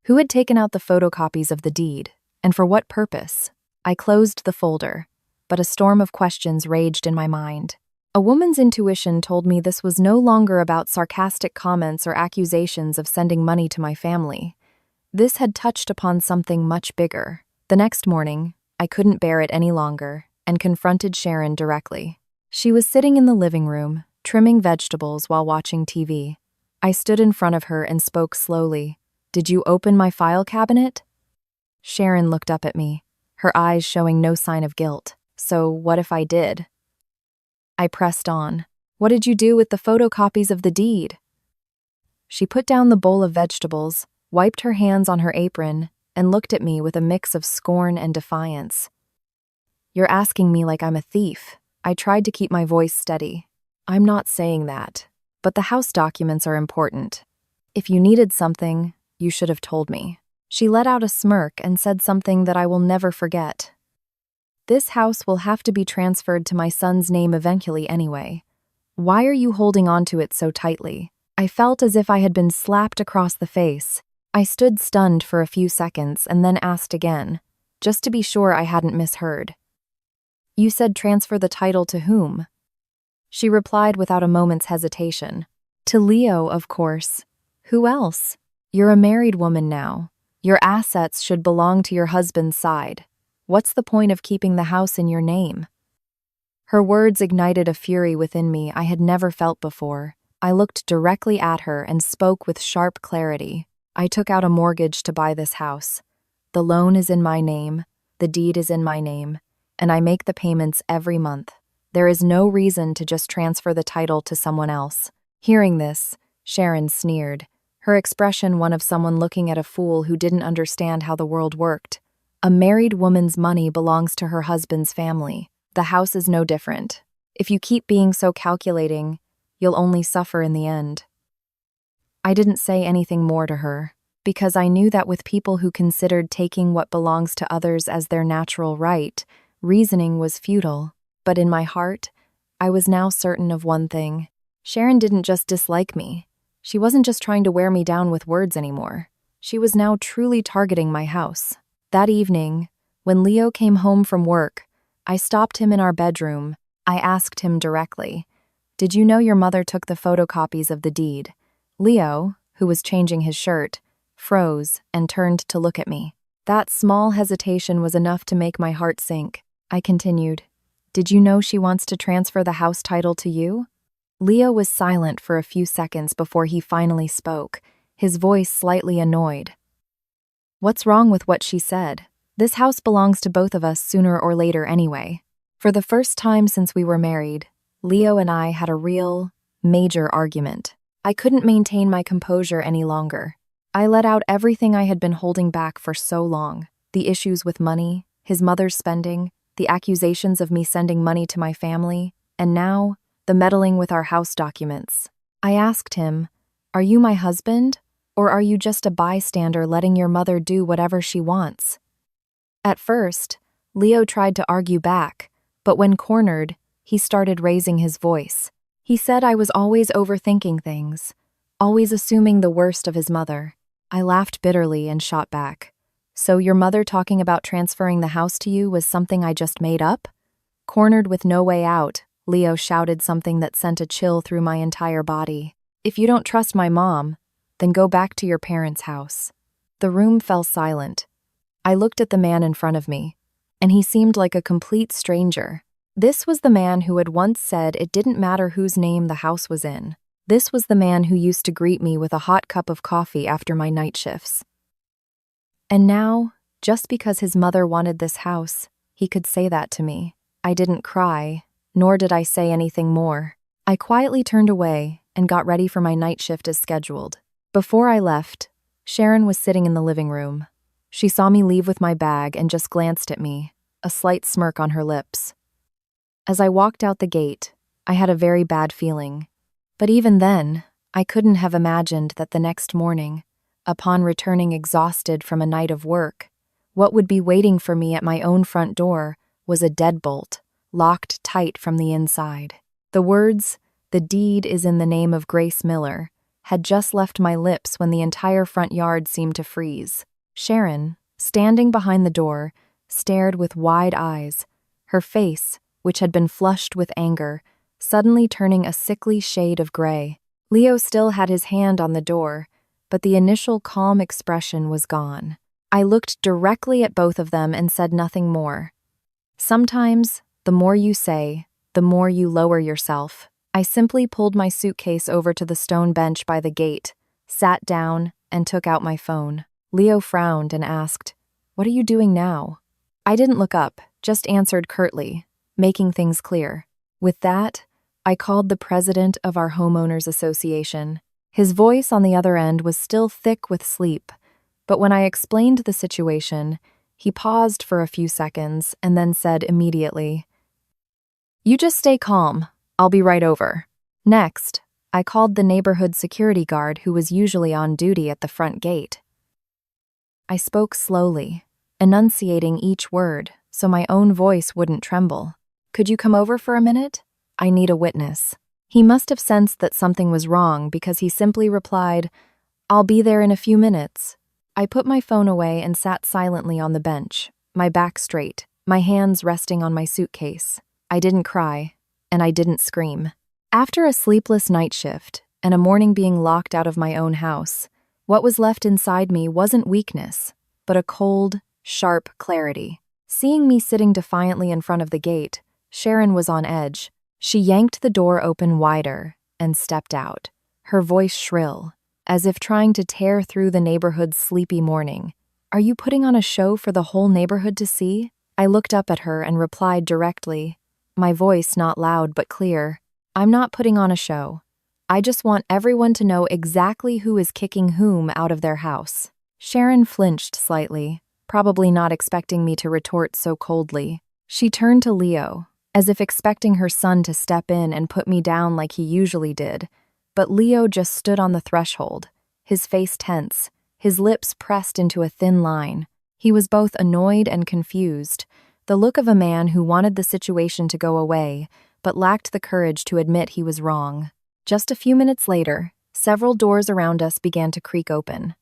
Who had taken out the photocopies of the deed, and for what purpose? I closed the folder, but a storm of questions raged in my mind. A woman's intuition told me this was no longer about sarcastic comments or accusations of sending money to my family. This had touched upon something much bigger. The next morning, I couldn't bear it any longer and confronted Sharon directly. She was sitting in the living room, trimming vegetables while watching TV. I stood in front of her and spoke slowly. "Did you open my file cabinet?" Sharon looked up at me, her eyes showing no sign of guilt. "So what if I did?" I pressed on. "What did you do with the photocopies of the deed?" She put down the bowl of vegetables, wiped her hands on her apron, and looked at me with a mix of scorn and defiance. "You're asking me like I'm a thief." I tried to keep my voice steady. "I'm not saying that, but the house documents are important. If you needed something, you should have told me." She let out a smirk and said something that I will never forget. "This house will have to be transferred to my son's name eventually anyway. Why are you holding on to it so tightly?" I felt as if I had been slapped across the face. I stood stunned for a few seconds and then asked again, just to be sure I hadn't misheard. "You said transfer the title to whom?" She replied without a moment's hesitation. "To Leo, of course. Who else? You're a married woman now. Your assets should belong to your husband's side. What's the point of keeping the house in your name?" Her words ignited a fury within me I had never felt before. I looked directly at her and spoke with sharp clarity. "I took out a mortgage to buy this house. The loan is in my name, the deed is in my name, and I make the payments every month. There is no reason to just transfer the title to someone else." Hearing this, Sharon sneered, her expression one of someone looking at a fool who didn't understand how the world worked. "A married woman's money belongs to her husband's family. The house is no different. If you keep being so calculating, you'll only suffer in the end." I didn't say anything more to her, because I knew that with people who considered taking what belongs to others as their natural right, reasoning was futile. But in my heart, I was now certain of one thing. Sharon didn't just dislike me. She wasn't just trying to wear me down with words anymore. She was now truly targeting my house. That evening, when Leo came home from work, I stopped him in our bedroom. I asked him directly, "Did you know your mother took the photocopies of the deed?" Leo, who was changing his shirt, froze and turned to look at me. That small hesitation was enough to make my heart sink. I continued, "Did you know she wants to transfer the house title to you?" Leo was silent for a few seconds before he finally spoke, his voice slightly annoyed. "What's wrong with what she said? This house belongs to both of us sooner or later anyway." For the first time since we were married, Leo and I had a real, major argument. I couldn't maintain my composure any longer. I let out everything I had been holding back for so long. The issues with money, his mother's spending, the accusations of me sending money to my family, and now, the meddling with our house documents. I asked him, "Are you my husband, or are you just a bystander letting your mother do whatever she wants?" At first, Leo tried to argue back, but when cornered, he started raising his voice. He said I was always overthinking things, always assuming the worst of his mother. I laughed bitterly and shot back. "So your mother talking about transferring the house to you was something I just made up?" Cornered with no way out, Leo shouted something that sent a chill through my entire body. "If you don't trust my mom, then go back to your parents' house." The room fell silent. I looked at the man in front of me, and he seemed like a complete stranger. This was the man who had once said it didn't matter whose name the house was in. This was the man who used to greet me with a hot cup of coffee after my night shifts. And now, just because his mother wanted this house, he could say that to me. I didn't cry, nor did I say anything more. I quietly turned away and got ready for my night shift as scheduled. Before I left, Sharon was sitting in the living room. She saw me leave with my bag and just glanced at me, a slight smirk on her lips. As I walked out the gate, I had a very bad feeling. But even then, I couldn't have imagined that the next morning, upon returning exhausted from a night of work, what would be waiting for me at my own front door was a deadbolt, locked tight from the inside. The words, "The deed is in the name of Grace Miller," had just left my lips when the entire front yard seemed to freeze. Sharon, standing behind the door, stared with wide eyes, her face, which had been flushed with anger, suddenly turning a sickly shade of gray. Leo still had his hand on the door, but the initial calm expression was gone. I looked directly at both of them and said nothing more. Sometimes, the more you say, the more you lower yourself. I simply pulled my suitcase over to the stone bench by the gate, sat down, and took out my phone. Leo frowned and asked, "What are you doing now?" I didn't look up, just answered curtly, making things clear. With that, I called the president of our homeowners association. His voice on the other end was still thick with sleep, but when I explained the situation, he paused for a few seconds and then said immediately, "You just stay calm. I'll be right over." Next, I called the neighborhood security guard who was usually on duty at the front gate. I spoke slowly, enunciating each word so my own voice wouldn't tremble. "Could you come over for a minute? I need a witness." He must have sensed that something was wrong because he simply replied, "I'll be there in a few minutes." I put my phone away and sat silently on the bench, my back straight, my hands resting on my suitcase. I didn't cry, and I didn't scream. After a sleepless night shift and a morning being locked out of my own house, what was left inside me wasn't weakness, but a cold, sharp clarity. Seeing me sitting defiantly in front of the gate, Sharon was on edge. She yanked the door open wider and stepped out, her voice shrill, as if trying to tear through the neighborhood's sleepy morning. "Are you putting on a show for the whole neighborhood to see?" I looked up at her and replied directly, my voice not loud but clear. "I'm not putting on a show. I just want everyone to know exactly who is kicking whom out of their house." Sharon flinched slightly, probably not expecting me to retort so coldly. She turned to Leo, as if expecting her son to step in and put me down like he usually did, but Leo just stood on the threshold, his face tense, his lips pressed into a thin line. He was both annoyed and confused, the look of a man who wanted the situation to go away, but lacked the courage to admit he was wrong. Just a few minutes later, several doors around us began to creak open.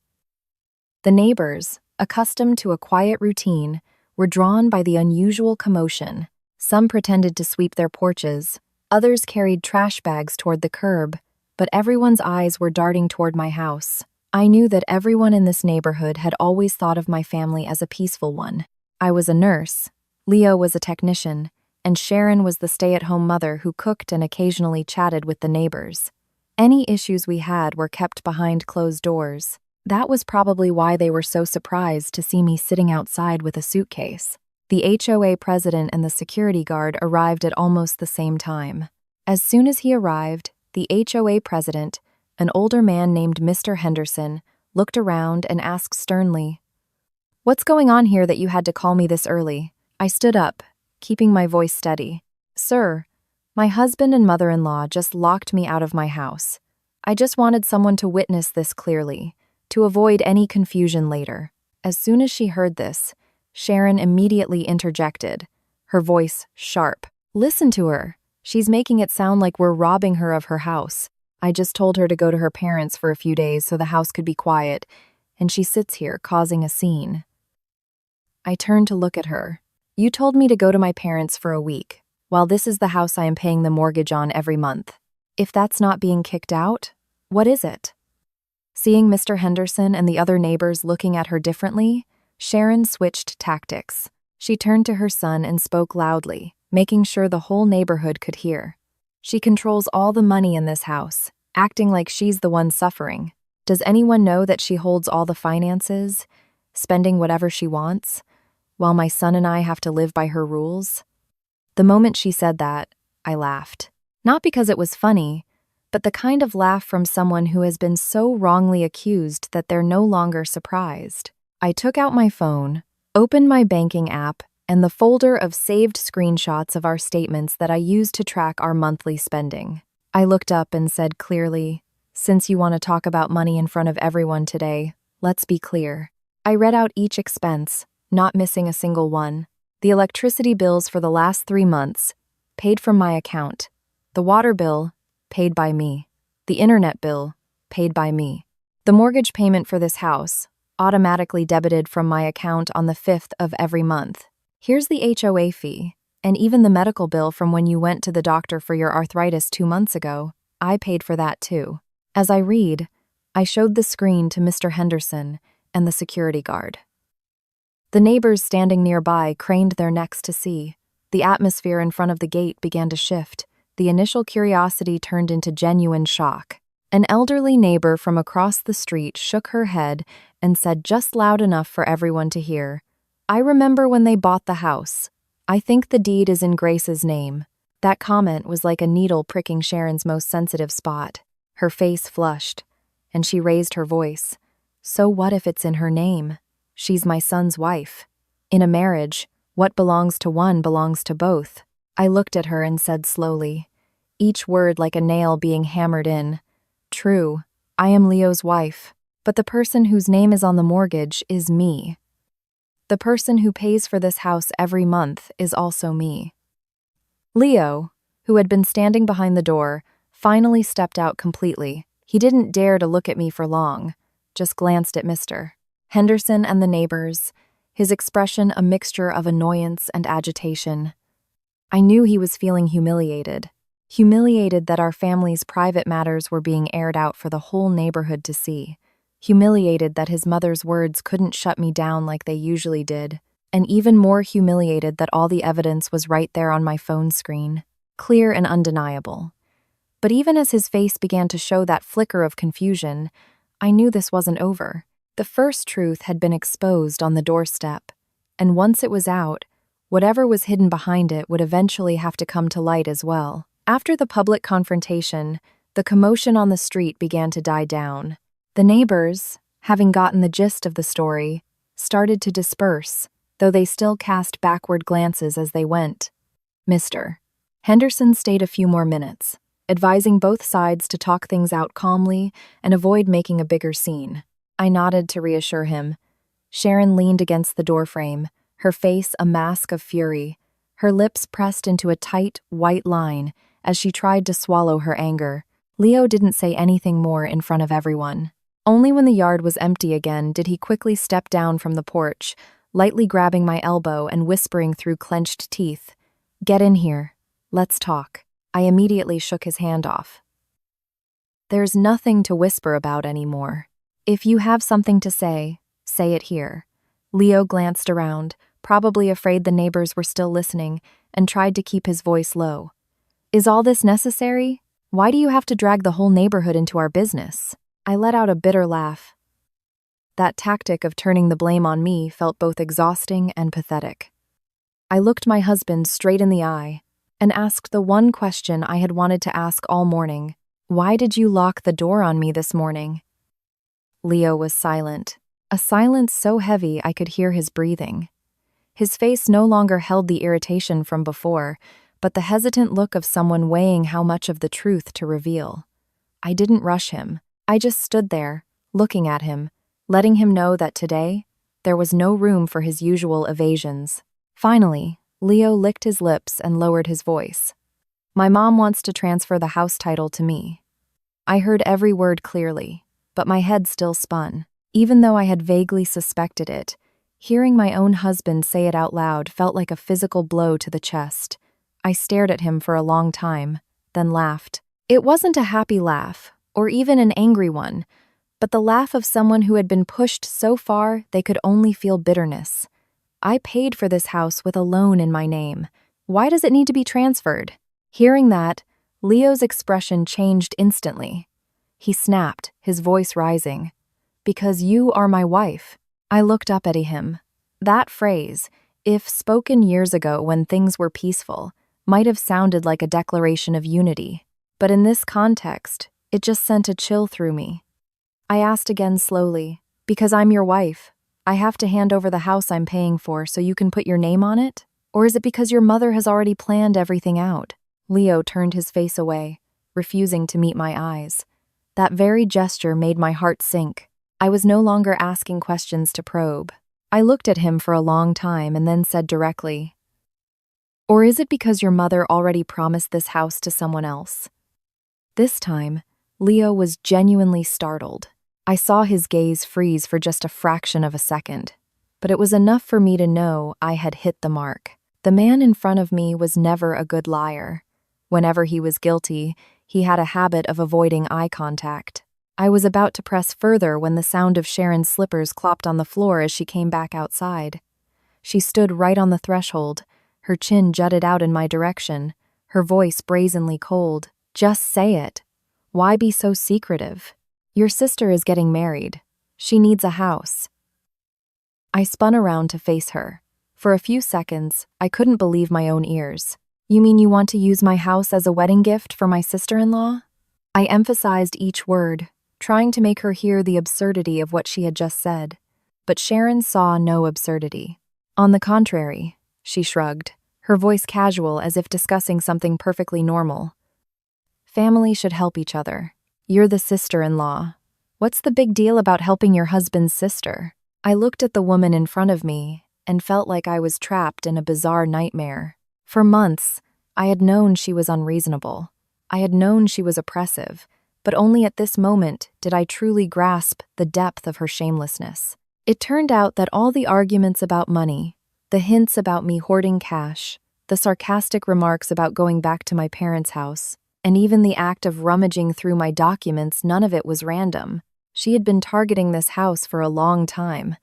The neighbors, accustomed to a quiet routine, were drawn by the unusual commotion. Some pretended to sweep their porches, others carried trash bags toward the curb, but everyone's eyes were darting toward my house. I knew that everyone in this neighborhood had always thought of my family as a peaceful one. I was a nurse, Leo was a technician, and Sharon was the stay-at-home mother who cooked and occasionally chatted with the neighbors. Any issues we had were kept behind closed doors. That was probably why they were so surprised to see me sitting outside with a suitcase. The HOA president and the security guard arrived at almost the same time. As soon as he arrived, the HOA president, an older man named Mr. Henderson, looked around and asked sternly, "What's going on here that you had to call me this early?" I stood up, keeping my voice steady. "Sir, my husband and mother-in-law just locked me out of my house. I just wanted someone to witness this clearly, to avoid any confusion later." As soon as she heard this, Sharon immediately interjected, her voice sharp. "Listen to her. She's making it sound like we're robbing her of her house. I just told her to go to her parents for a few days so the house could be quiet, and she sits here causing a scene." I turned to look at her. "You told me to go to my parents for a week, while this is the house I am paying the mortgage on every month. If that's not being kicked out, what is it?" Seeing Mr. Henderson and the other neighbors looking at her differently, Sharon switched tactics. She turned to her son and spoke loudly, making sure the whole neighborhood could hear. "She controls all the money in this house, acting like she's the one suffering. Does anyone know that she holds all the finances, spending whatever she wants, while my son and I have to live by her rules?" The moment she said that, I laughed. Not because it was funny, but the kind of laugh from someone who has been so wrongly accused that they're no longer surprised. I took out my phone, opened my banking app, and the folder of saved screenshots of our statements that I use to track our monthly spending. I looked up and said clearly, "Since you want to talk about money in front of everyone today, let's be clear." I read out each expense, not missing a single one. The electricity bills for the last 3 months, paid from my account. The water bill, paid by me. The internet bill, paid by me. The mortgage payment for this house, automatically debited from my account on the 5th of every month. Here's the HOA fee, and even the medical bill from when you went to the doctor for your arthritis 2 months ago. I paid for that too. As I read, I showed the screen to Mr. Henderson and the security guard. The neighbors standing nearby craned their necks to see. The atmosphere in front of the gate began to shift. the initial curiosity turned into genuine shock. An elderly neighbor from across the street shook her head and said just loud enough for everyone to hear, "I remember when they bought the house. I think the deed is in Grace's name." That comment was like a needle pricking Sharon's most sensitive spot. Her face flushed, and she raised her voice. "So what if it's in her name? She's my son's wife. In a marriage, what belongs to one belongs to both." I looked at her and said slowly, each word like a nail being hammered in, "True, I am Leo's wife, but the person whose name is on the mortgage is me. The person who pays for this house every month is also me." Leo, who had been standing behind the door, finally stepped out completely. He didn't dare to look at me for long, just glanced at Mr. Henderson and the neighbors, his expression a mixture of annoyance and agitation. I knew he was feeling humiliated that our family's private matters were being aired out for the whole neighborhood to see, humiliated that his mother's words couldn't shut me down like they usually did, and even more humiliated that all the evidence was right there on my phone screen, clear and undeniable. But even as his face began to show that flicker of confusion, I knew this wasn't over. The first truth had been exposed on the doorstep, and once it was out, whatever was hidden behind it would eventually have to come to light as well. After the public confrontation, the commotion on the street began to die down. The neighbors, having gotten the gist of the story, started to disperse, though they still cast backward glances as they went. Mr. Henderson stayed a few more minutes, advising both sides to talk things out calmly and avoid making a bigger scene. I nodded to reassure him. Sharon leaned against the doorframe, her face a mask of fury, her lips pressed into a tight, white line as she tried to swallow her anger. Leo didn't say anything more in front of everyone. Only when the yard was empty again did he quickly step down from the porch, lightly grabbing my elbow and whispering through clenched teeth, "Get in here. Let's talk." I immediately shook his hand off. "There's nothing to whisper about anymore. If you have something to say it here." Leo glanced around, probably afraid the neighbors were still listening, and tried to keep his voice low. "Is all this necessary? Why do you have to drag the whole neighborhood into our business?" I let out a bitter laugh. That tactic of turning the blame on me felt both exhausting and pathetic. I looked my husband straight in the eye and asked the one question I had wanted to ask all morning. "Why did you lock the door on me this morning?" Leo was silent, a silence so heavy I could hear his breathing. His face no longer held the irritation from before, but the hesitant look of someone weighing how much of the truth to reveal. I didn't rush him. I just stood there, looking at him, letting him know that today, there was no room for his usual evasions. Finally, Leo licked his lips and lowered his voice. "My mom wants to transfer the house title to me." I heard every word clearly, but my head still spun. Even though I had vaguely suspected it, hearing my own husband say it out loud felt like a physical blow to the chest. I stared at him for a long time, then laughed. It wasn't a happy laugh, or even an angry one, but the laugh of someone who had been pushed so far they could only feel bitterness. I paid for this house with a loan in my name. Why does it need to be transferred? Hearing that, Leo's expression changed instantly. He snapped, his voice rising. "Because you are my wife." I looked up at him. That phrase, if spoken years ago when things were peaceful, might have sounded like a declaration of unity. But in this context, it just sent a chill through me. I asked again slowly, "Because I'm your wife, I have to hand over the house I'm paying for so you can put your name on it? Or is it because your mother has already planned everything out?" Leo turned his face away, refusing to meet my eyes. That very gesture made my heart sink. I was no longer asking questions to probe. I looked at him for a long time and then said directly, "Or is it because your mother already promised this house to someone else?" This time, Leo was genuinely startled. I saw his gaze freeze for just a fraction of a second, but it was enough for me to know I had hit the mark. The man in front of me was never a good liar. Whenever he was guilty, he had a habit of avoiding eye contact. I was about to press further when the sound of Sharon's slippers clopped on the floor as she came back outside. She stood right on the threshold, her chin jutted out in my direction, her voice brazenly cold. "Just say it. Why be so secretive? Your sister is getting married. She needs a house." I spun around to face her. For a few seconds, I couldn't believe my own ears. "You mean you want to use my house as a wedding gift for my sister-in-law?" I emphasized each word, trying to make her hear the absurdity of what she had just said. But Sharon saw no absurdity. "On the contrary," she shrugged, her voice casual as if discussing something perfectly normal. "Family should help each other. You're the sister-in-law. What's the big deal about helping your husband's sister?" I looked at the woman in front of me and felt like I was trapped in a bizarre nightmare. For months, I had known she was unreasonable. I had known she was oppressive, but only at this moment did I truly grasp the depth of her shamelessness. It turned out that all the arguments about money, the hints about me hoarding cash, the sarcastic remarks about going back to my parents' house, and even the act of rummaging through my documents, none of it was random. She had been targeting this house for a long time.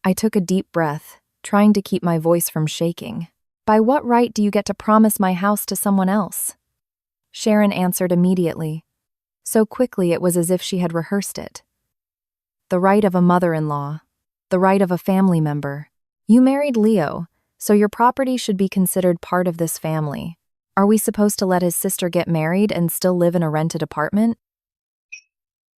I took a deep breath, trying to keep my voice from shaking. "By what right do you get to promise my house to someone else?" Sharon answered immediately. So quickly it was as if she had rehearsed it. "The right of a mother-in-law. The right of a family member. You married Leo, so your property should be considered part of this family. Are we supposed to let his sister get married and still live in a rented apartment?"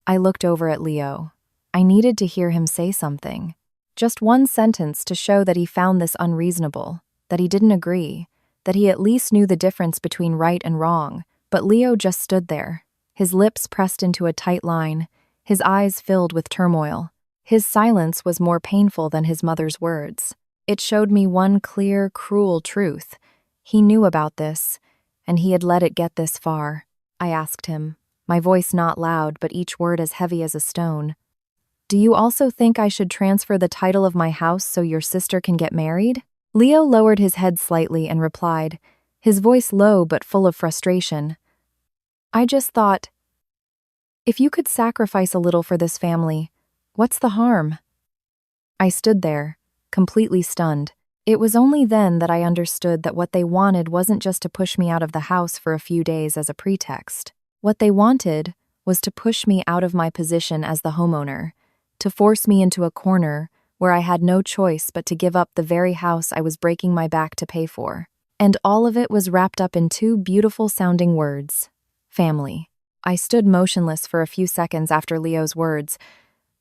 I looked over at Leo. I needed to hear him say something. Just one sentence to show that he found this unreasonable, that he didn't agree, that he at least knew the difference between right and wrong. But Leo just stood there, his lips pressed into a tight line, his eyes filled with turmoil. His silence was more painful than his mother's words. It showed me one clear, cruel truth. He knew about this, and he had let it get this far. I asked him, my voice not loud but each word as heavy as a stone. "Do you also think I should transfer the title of my house so your sister can get married?" Leo lowered his head slightly and replied, his voice low but full of frustration. "I just thought, if you could sacrifice a little for this family, what's the harm?" I stood there, completely stunned. It was only then that I understood that what they wanted wasn't just to push me out of the house for a few days as a pretext. What they wanted was to push me out of my position as the homeowner, to force me into a corner where I had no choice but to give up the very house I was breaking my back to pay for. And all of it was wrapped up in two beautiful-sounding words: family. I stood motionless for a few seconds after Leo's words,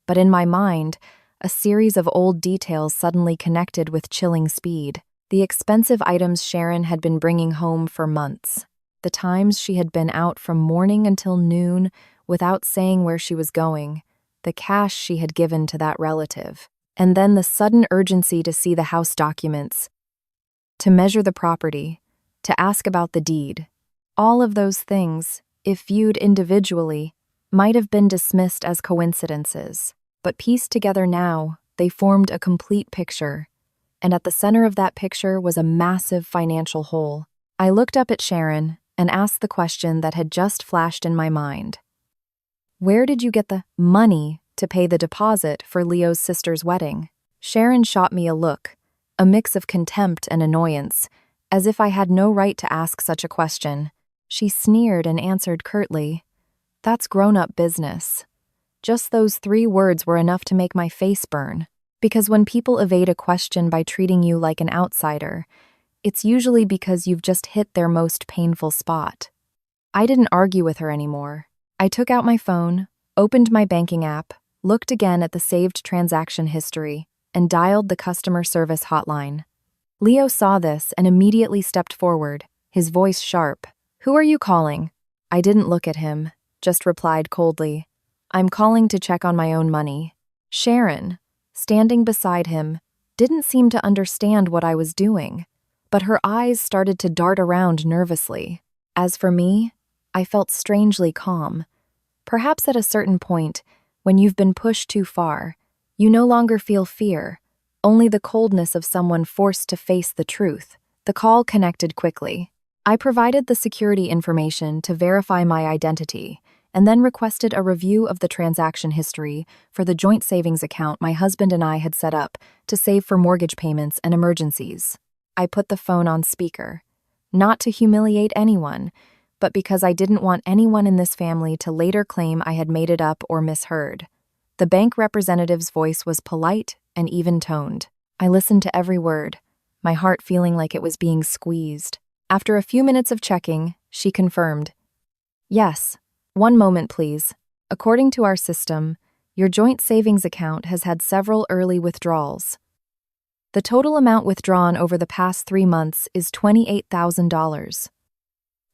but in my mind, a series of old details suddenly connected with chilling speed. The expensive items Sharon had been bringing home for months. The times she had been out from morning until noon without saying where she was going. The cash she had given to that relative. And then the sudden urgency to see the house documents, to measure the property, to ask about the deed. All of those things, if viewed individually, might have been dismissed as coincidences, but pieced together now, they formed a complete picture. And at the center of that picture was a massive financial hole. I looked up at Sharon and asked the question that had just flashed in my mind. "Where did you get the money to pay the deposit for Leo's sister's wedding?" Sharon shot me a look, a mix of contempt and annoyance, as if I had no right to ask such a question. She sneered and answered curtly, "That's grown-up business." Just those 3 words were enough to make my face burn, because when people evade a question by treating you like an outsider, it's usually because you've just hit their most painful spot. I didn't argue with her anymore. I took out my phone, opened my banking app, looked again at the saved transaction history, and dialed the customer service hotline. Leo saw this and immediately stepped forward, his voice sharp. "Who are you calling?" I didn't look at him, just replied coldly, "I'm calling to check on my own money." Sharon, standing beside him, didn't seem to understand what I was doing, but her eyes started to dart around nervously. As for me, I felt strangely calm. Perhaps at a certain point, when you've been pushed too far, you no longer feel fear, only the coldness of someone forced to face the truth. The call connected quickly. I provided the security information to verify my identity, and then requested a review of the transaction history for the joint savings account my husband and I had set up to save for mortgage payments and emergencies. I put the phone on speaker. not to humiliate anyone, but because I didn't want anyone in this family to later claim I had made it up or misheard. The bank representative's voice was polite and even-toned. I listened to every word, my heart feeling like it was being squeezed. After a few minutes of checking, she confirmed, "Yes, one moment, please. According to our system, your joint savings account has had several early withdrawals. The total amount withdrawn over the past 3 months is $28,000.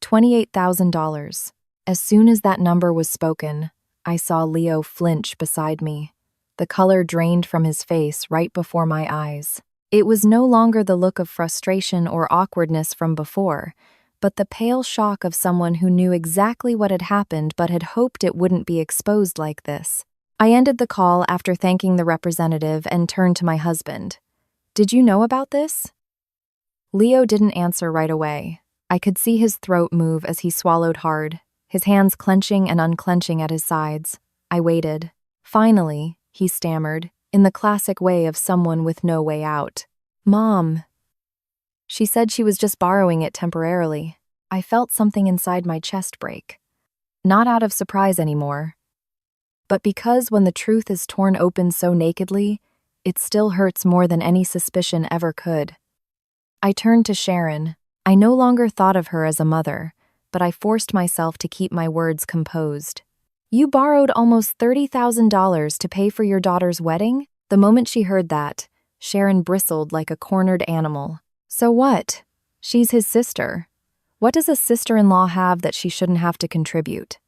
$28,000. As soon as that number was spoken, I saw Leo flinch beside me. The color drained from his face right before my eyes. It was no longer the look of frustration or awkwardness from before, but the pale shock of someone who knew exactly what had happened but had hoped it wouldn't be exposed like this. I ended the call after thanking the representative and turned to my husband. "Did you know about this?" Leo didn't answer right away. I could see his throat move as he swallowed hard, his hands clenching and unclenching at his sides. I waited. Finally, he stammered, in the classic way of someone with no way out. "Mom." She said she was just borrowing it temporarily. I felt something inside my chest break. Not out of surprise anymore, but because when the truth is torn open so nakedly, it still hurts more than any suspicion ever could. I turned to Sharon. I no longer thought of her as a mother, but I forced myself to keep my words composed. "You borrowed almost $30,000 to pay for your daughter's wedding?" The moment she heard that, Sharon bristled like a cornered animal. "So what? She's his sister. What does a sister-in-law have that she shouldn't have to contribute?"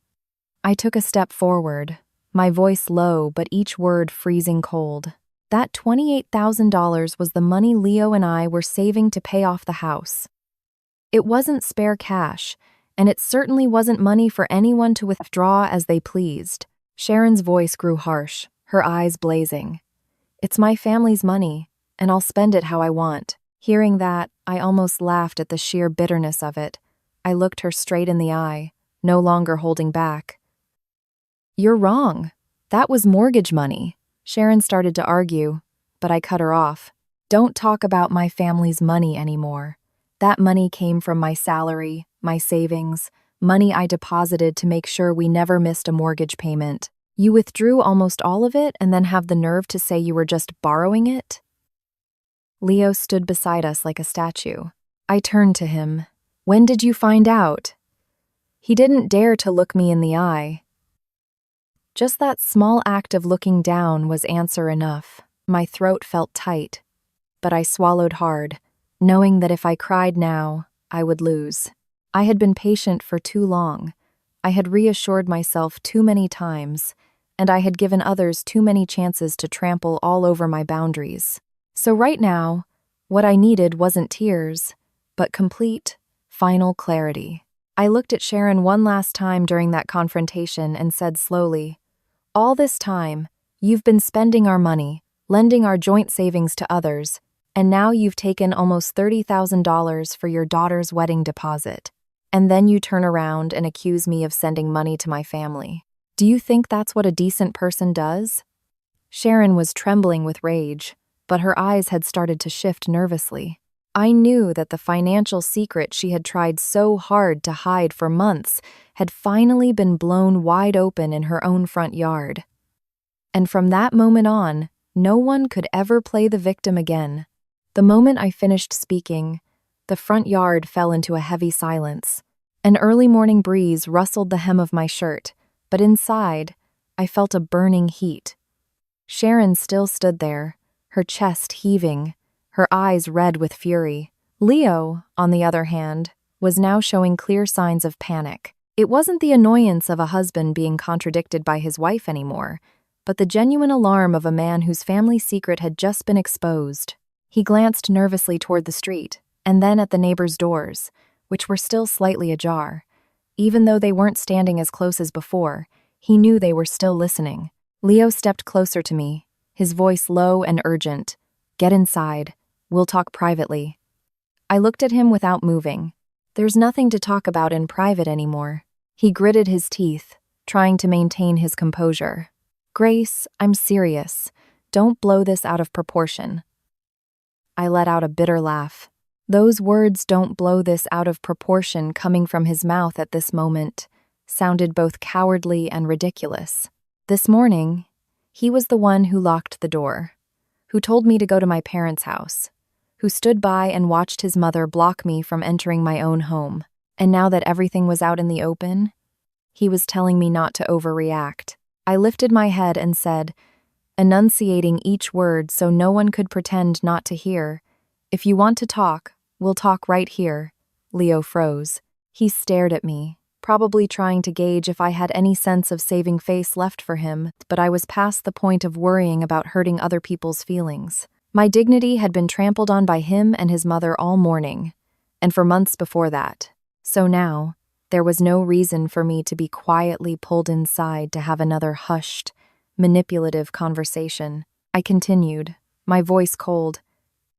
I took a step forward, my voice low but each word freezing cold. That $28,000 was the money Leo and I were saving to pay off the house. It wasn't spare cash, and it certainly wasn't money for anyone to withdraw as they pleased. Sharon's voice grew harsh, her eyes blazing. "It's my family's money, and I'll spend it how I want." Hearing that, I almost laughed at the sheer bitterness of it. I looked her straight in the eye, no longer holding back. "You're wrong. That was mortgage money." Sharon started to argue, but I cut her off. "Don't talk about my family's money anymore. That money came from my salary, my savings, money I deposited to make sure we never missed a mortgage payment. You withdrew almost all of it and then have the nerve to say you were just borrowing it?" Leo stood beside us like a statue. I turned to him. "When did you find out?" He didn't dare to look me in the eye. Just that small act of looking down was answer enough. My throat felt tight, but I swallowed hard, knowing that if I cried now, I would lose. I had been patient for too long. I had reassured myself too many times, and I had given others too many chances to trample all over my boundaries. So right now, what I needed wasn't tears, but complete, final clarity. I looked at Sharon one last time during that confrontation and said slowly, "All this time, you've been spending our money, lending our joint savings to others, and now you've taken almost $30,000 for your daughter's wedding deposit. And then you turn around and accuse me of sending money to my family. Do you think that's what a decent person does?" Sharon was trembling with rage, but her eyes had started to shift nervously. I knew that the financial secret she had tried so hard to hide for months had finally been blown wide open in her own front yard. And from that moment on, no one could ever play the victim again. The moment I finished speaking, the front yard fell into a heavy silence. An early morning breeze rustled the hem of my shirt, but inside, I felt a burning heat. Sharon still stood there, her chest heaving, her eyes red with fury. Leo, on the other hand, was now showing clear signs of panic. It wasn't the annoyance of a husband being contradicted by his wife anymore, but the genuine alarm of a man whose family secret had just been exposed. He glanced nervously toward the street, and then at the neighbors' doors, which were still slightly ajar. Even though they weren't standing as close as before, he knew they were still listening. Leo stepped closer to me, his voice low and urgent. "Get inside. We'll talk privately." I looked at him without moving. There's nothing to talk about in private anymore. He gritted his teeth, trying to maintain his composure. "Grace, I'm serious. Don't blow this out of proportion." I let out a bitter laugh. Those words "don't blow this out of proportion" coming from his mouth at this moment sounded both cowardly and ridiculous. This morning, he was the one who locked the door, who told me to go to my parents' house, who stood by and watched his mother block me from entering my own home. And now that everything was out in the open, he was telling me not to overreact. I lifted my head and said, enunciating each word so no one could pretend not to hear, "If you want to talk, we'll talk right here." Leo froze. He stared at me, probably trying to gauge if I had any sense of saving face left for him, but I was past the point of worrying about hurting other people's feelings. My dignity had been trampled on by him and his mother all morning, and for months before that. So now, there was no reason for me to be quietly pulled inside to have another hushed, manipulative conversation. I continued, my voice cold.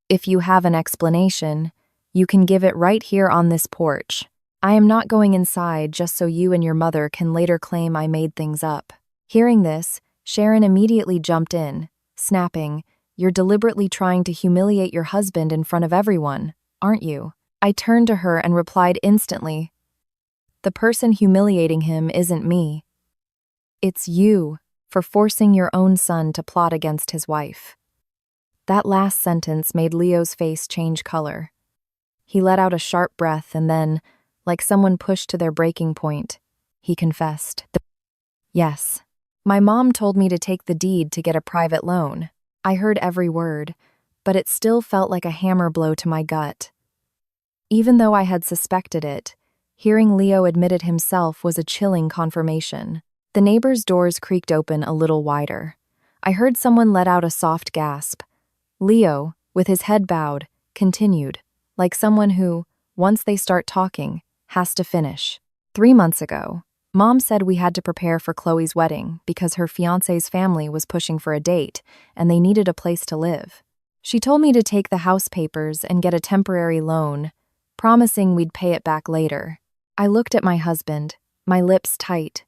"If you have an explanation, you can give it right here on this porch. I am not going inside just so you and your mother can later claim I made things up." Hearing this, Sharon immediately jumped in, snapping, "You're deliberately trying to humiliate your husband in front of everyone, aren't you?" I turned to her and replied instantly, "The person humiliating him isn't me. It's you, for forcing your own son to plot against his wife." That last sentence made Leo's face change color. He let out a sharp breath and then, like someone pushed to their breaking point, he confessed. "Yes. My mom told me to take the deed to get a private loan." I heard every word, but it still felt like a hammer blow to my gut. Even though I had suspected it, hearing Leo admit it himself was a chilling confirmation. The neighbors' doors creaked open a little wider. I heard someone let out a soft gasp. Leo, with his head bowed, continued, like someone who, once they start talking, has to finish. 3 months ago, Mom said we had to prepare for Chloe's wedding because her fiancé's family was pushing for a date and they needed a place to live. She told me to take the house papers and get a temporary loan, promising we'd pay it back later. I looked at my husband, my lips tight.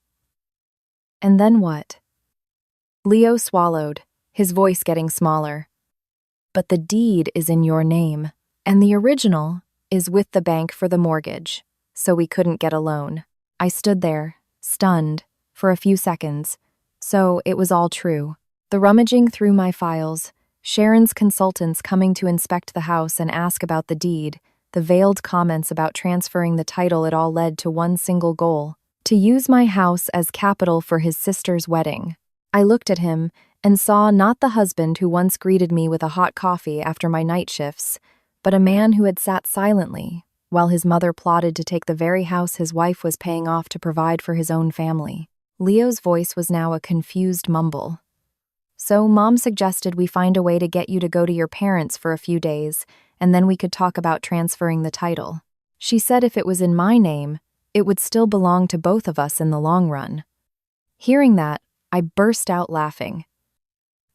"And then what?" Leo swallowed, his voice getting smaller. "But the deed is in your name, and the original is with the bank for the mortgage, so we couldn't get a loan." I stood there, stunned, for a few seconds. So it was all true. The rummaging through my files, Sharon's consultants coming to inspect the house and ask about the deed, the veiled comments about transferring the title, it all led to one single goal: to use my house as capital for his sister's wedding. I looked at him and saw not the husband who once greeted me with a hot coffee after my night shifts, but a man who had sat silently while his mother plotted to take the very house his wife was paying off to provide for his own family. Leo's voice was now a confused mumble. "So Mom suggested we find a way to get you to go to your parents for a few days, and then we could talk about transferring the title. She said if it was in my name, it would still belong to both of us in the long run." Hearing that, I burst out laughing.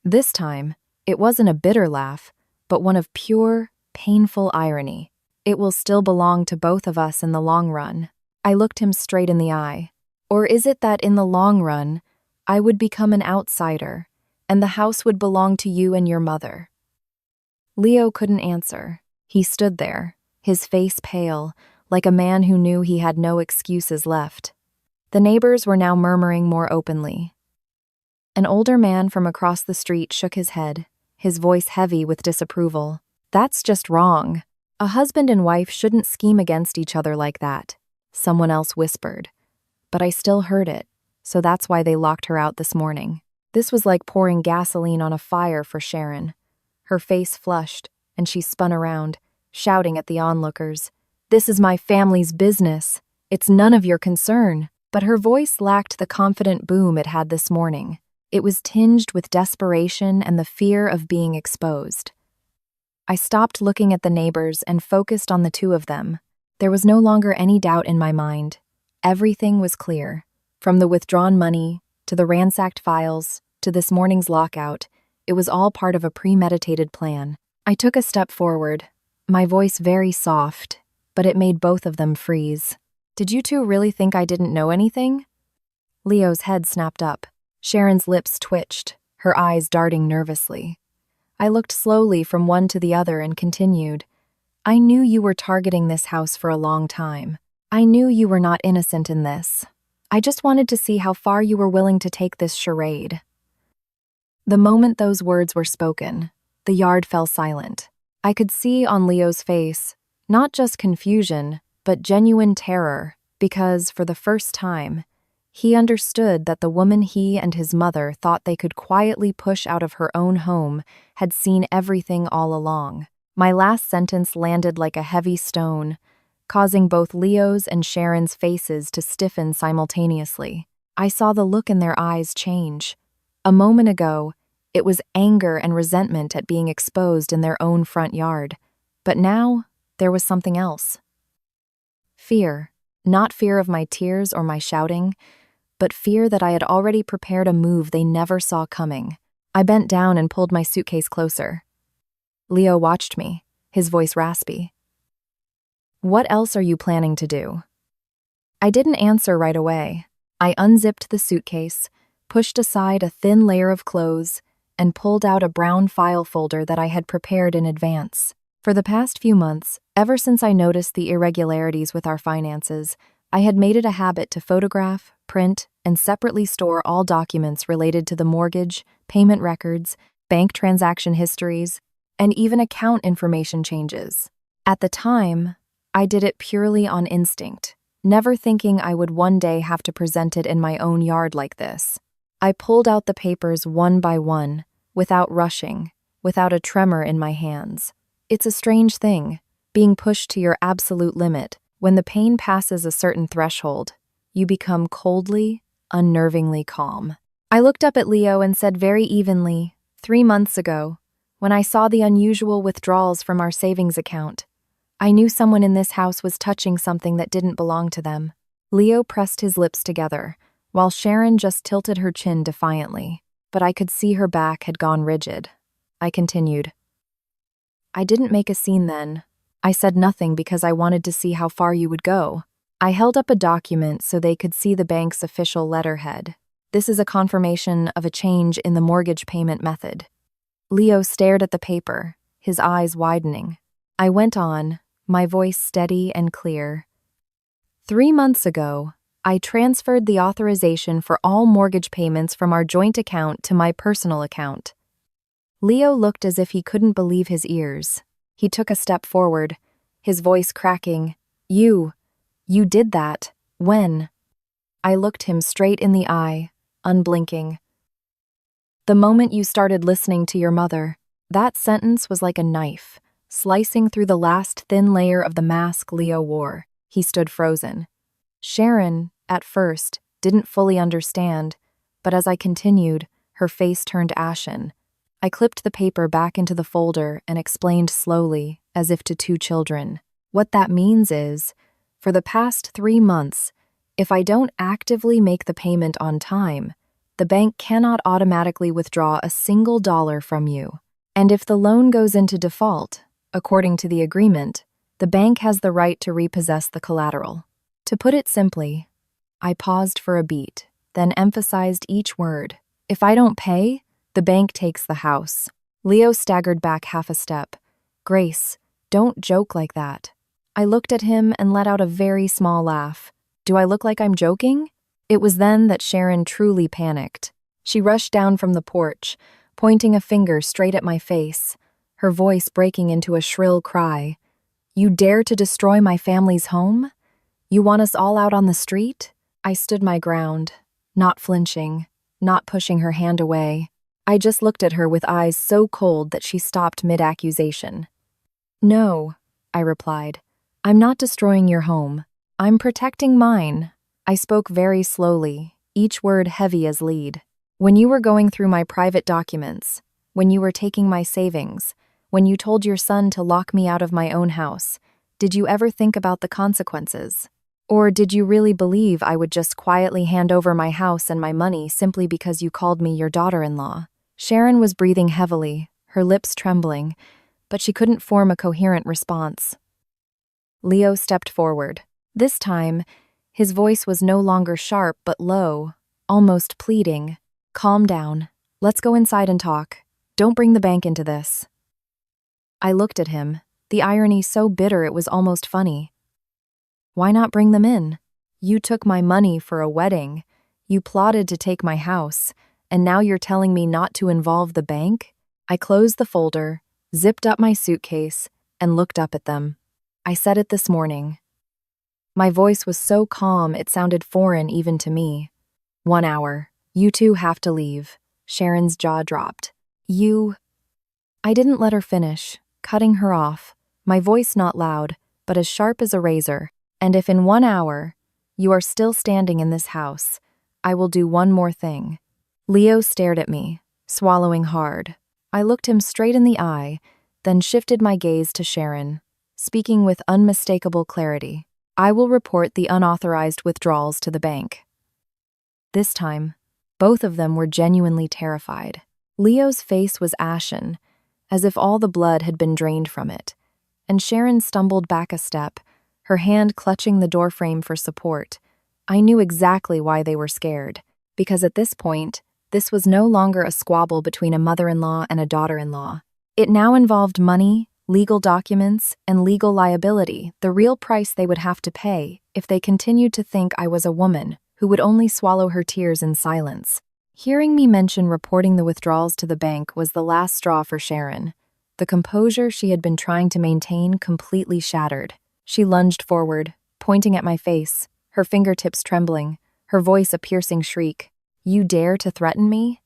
This time, it wasn't a bitter laugh, but one of pure, painful irony. "It will still belong to both of us in the long run." I looked him straight in the eye. "Or is it that in the long run, I would become an outsider, and the house would belong to you and your mother?" Leo couldn't answer. He stood there, his face pale, like a man who knew he had no excuses left. The neighbors were now murmuring more openly. An older man from across the street shook his head, his voice heavy with disapproval. "That's just wrong. A husband and wife shouldn't scheme against each other like that," someone else whispered. But I still heard it, so that's why they locked her out this morning. This was like pouring gasoline on a fire for Sharon. Her face flushed, and she spun around, shouting at the onlookers, "This is my family's business. It's none of your concern." But her voice lacked the confident boom it had this morning. It was tinged with desperation and the fear of being exposed. I stopped looking at the neighbors and focused on the two of them. There was no longer any doubt in my mind. Everything was clear. From the withdrawn money, to the ransacked files, to this morning's lockout, it was all part of a premeditated plan. I took a step forward, my voice very soft, but it made both of them freeze. "Did you two really think I didn't know anything?" Leo's head snapped up. Sharon's lips twitched, her eyes darting nervously. I looked slowly from one to the other and continued, I knew you were targeting this house for a long time. I knew you were not innocent in this. I just wanted to see how far you were willing to take this charade." The moment those words were spoken, the yard fell silent. I could see on Leo's face not just confusion, but genuine terror, because, for the first time, he understood that the woman he and his mother thought they could quietly push out of her own home had seen everything all along. My last sentence landed like a heavy stone, causing both Leo's and Sharon's faces to stiffen simultaneously. I saw the look in their eyes change. A moment ago, it was anger and resentment at being exposed in their own front yard. But now, there was something else. Fear. Not fear of my tears or my shouting, but fear that I had already prepared a move they never saw coming. I bent down and pulled my suitcase closer. Leo watched me, his voice raspy. "What else are you planning to do?" I didn't answer right away. I unzipped the suitcase, pushed aside a thin layer of clothes, and pulled out a brown file folder that I had prepared in advance. For the past few months, ever since I noticed the irregularities with our finances, I had made it a habit to photograph, print, and separately store all documents related to the mortgage, payment records, bank transaction histories, and even account information changes. At the time, I did it purely on instinct, never thinking I would one day have to present it in my own yard like this. I pulled out the papers one by one, without rushing, without a tremor in my hands. It's a strange thing, being pushed to your absolute limit. When the pain passes a certain threshold, you become coldly, unnervingly calm. I looked up at Leo and said very evenly, 3 months ago, when I saw the unusual withdrawals from our savings account, I knew someone in this house was touching something that didn't belong to them. Leo pressed his lips together, while Sharon just tilted her chin defiantly, but I could see her back had gone rigid. I continued. I didn't make a scene then. I said nothing because I wanted to see how far you would go. I held up a document so they could see the bank's official letterhead. This is a confirmation of a change in the mortgage payment method. Leo stared at the paper, his eyes widening. I went on, my voice steady and clear. 3 months ago, I transferred the authorization for all mortgage payments from our joint account to my personal account. Leo looked as if he couldn't believe his ears. He took a step forward, his voice cracking. You did that. When? I looked him straight in the eye, unblinking. The moment you started listening to your mother. That sentence was like a knife, slicing through the last thin layer of the mask Leo wore. He stood frozen. Sharon, at first, didn't fully understand, but as I continued, her face turned ashen. I clipped the paper back into the folder and explained slowly, as if to 2 children. What that means is, for the past 3 months, if I don't actively make the payment on time, the bank cannot automatically withdraw a single dollar from you. And if the loan goes into default, according to the agreement, the bank has the right to repossess the collateral. To put it simply, I paused for a beat, then emphasized each word. If I don't pay, the bank takes the house. Leo staggered back half a step. Grace, don't joke like that. I looked at him and let out a very small laugh. Do I look like I'm joking? It was then that Sharon truly panicked. She rushed down from the porch, pointing a finger straight at my face, her voice breaking into a shrill cry. You dare to destroy my family's home? You want us all out on the street? I stood my ground, not flinching, not pushing her hand away. I just looked at her with eyes so cold that she stopped mid-accusation. No, I replied. I'm not destroying your home. I'm protecting mine. I spoke very slowly, each word heavy as lead. When you were going through my private documents, when you were taking my savings, when you told your son to lock me out of my own house, did you ever think about the consequences? Or did you really believe I would just quietly hand over my house and my money simply because you called me your daughter-in-law? Sharon was breathing heavily, her lips trembling, but she couldn't form a coherent response. Leo stepped forward. This time, his voice was no longer sharp but low, almost pleading. Calm down. Let's go inside and talk. Don't bring the bank into this. I looked at him, the irony so bitter it was almost funny. Why not bring them in? You took my money for a wedding. You plotted to take my house, and now you're telling me not to involve the bank? I closed the folder, zipped up my suitcase, and looked up at them. I said it this morning. My voice was so calm it sounded foreign even to me. 1 hour. You two have to leave. Sharon's jaw dropped. I didn't let her finish, cutting her off, my voice not loud, but as sharp as a razor. And if in 1 hour you are still standing in this house, I will do one more thing. Leo stared at me, swallowing hard. I looked him straight in the eye, then shifted my gaze to Sharon, speaking with unmistakable clarity. I will report the unauthorized withdrawals to the bank. This time, both of them were genuinely terrified. Leo's face was ashen, as if all the blood had been drained from it, and Sharon stumbled back a step, her hand clutching the doorframe for support. I knew exactly why they were scared, because at this point, this was no longer a squabble between a mother-in-law and a daughter-in-law. It now involved money, legal documents, and legal liability, the real price they would have to pay if they continued to think I was a woman who would only swallow her tears in silence. Hearing me mention reporting the withdrawals to the bank was the last straw for Sharon. The composure she had been trying to maintain completely shattered. She lunged forward, pointing at my face, her fingertips trembling, her voice a piercing shriek. You dare to threaten me?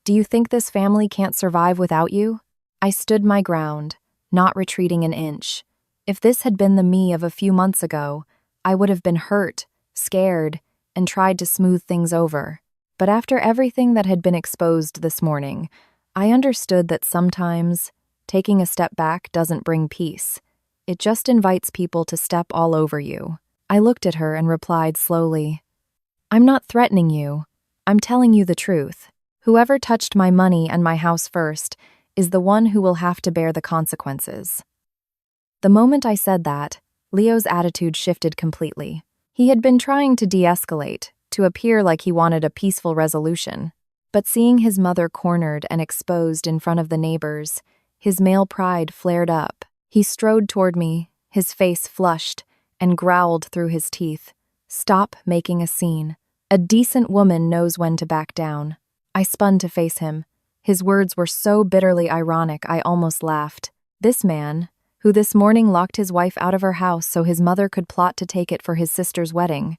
Do you think this family can't survive without you? I stood my ground, not retreating an inch. If this had been the me of a few months ago, I would have been hurt, scared, and tried to smooth things over. But after everything that had been exposed this morning, I understood that sometimes taking a step back doesn't bring peace. It just invites people to step all over you. I looked at her and replied slowly, I'm not threatening you. I'm telling you the truth. Whoever touched my money and my house first is the one who will have to bear the consequences. The moment I said that, Leo's attitude shifted completely. He had been trying to de-escalate, to appear like he wanted a peaceful resolution. But seeing his mother cornered and exposed in front of the neighbors, his male pride flared up. He strode toward me, his face flushed, and growled through his teeth. Stop making a scene. A decent woman knows when to back down. I spun to face him. His words were so bitterly ironic I almost laughed. This man, who this morning locked his wife out of her house so his mother could plot to take it for his sister's wedding,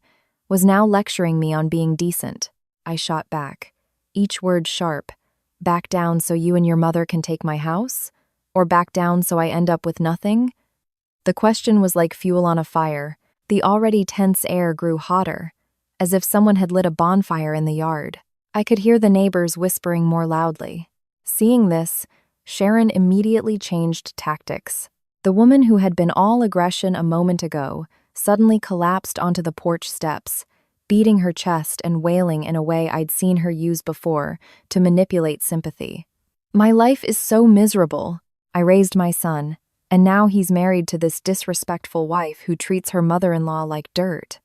was now lecturing me on being decent. I shot back, each word sharp. Back down so you and your mother can take my house? Or back down so I end up with nothing? The question was like fuel on a fire. The already tense air grew hotter, as if someone had lit a bonfire in the yard. I could hear the neighbors whispering more loudly. Seeing this, Sharon immediately changed tactics. The woman who had been all aggression a moment ago suddenly collapsed onto the porch steps, beating her chest and wailing in a way I'd seen her use before to manipulate sympathy. My life is so miserable. I raised my son, and now he's married to this disrespectful wife who treats her mother-in-law like dirt.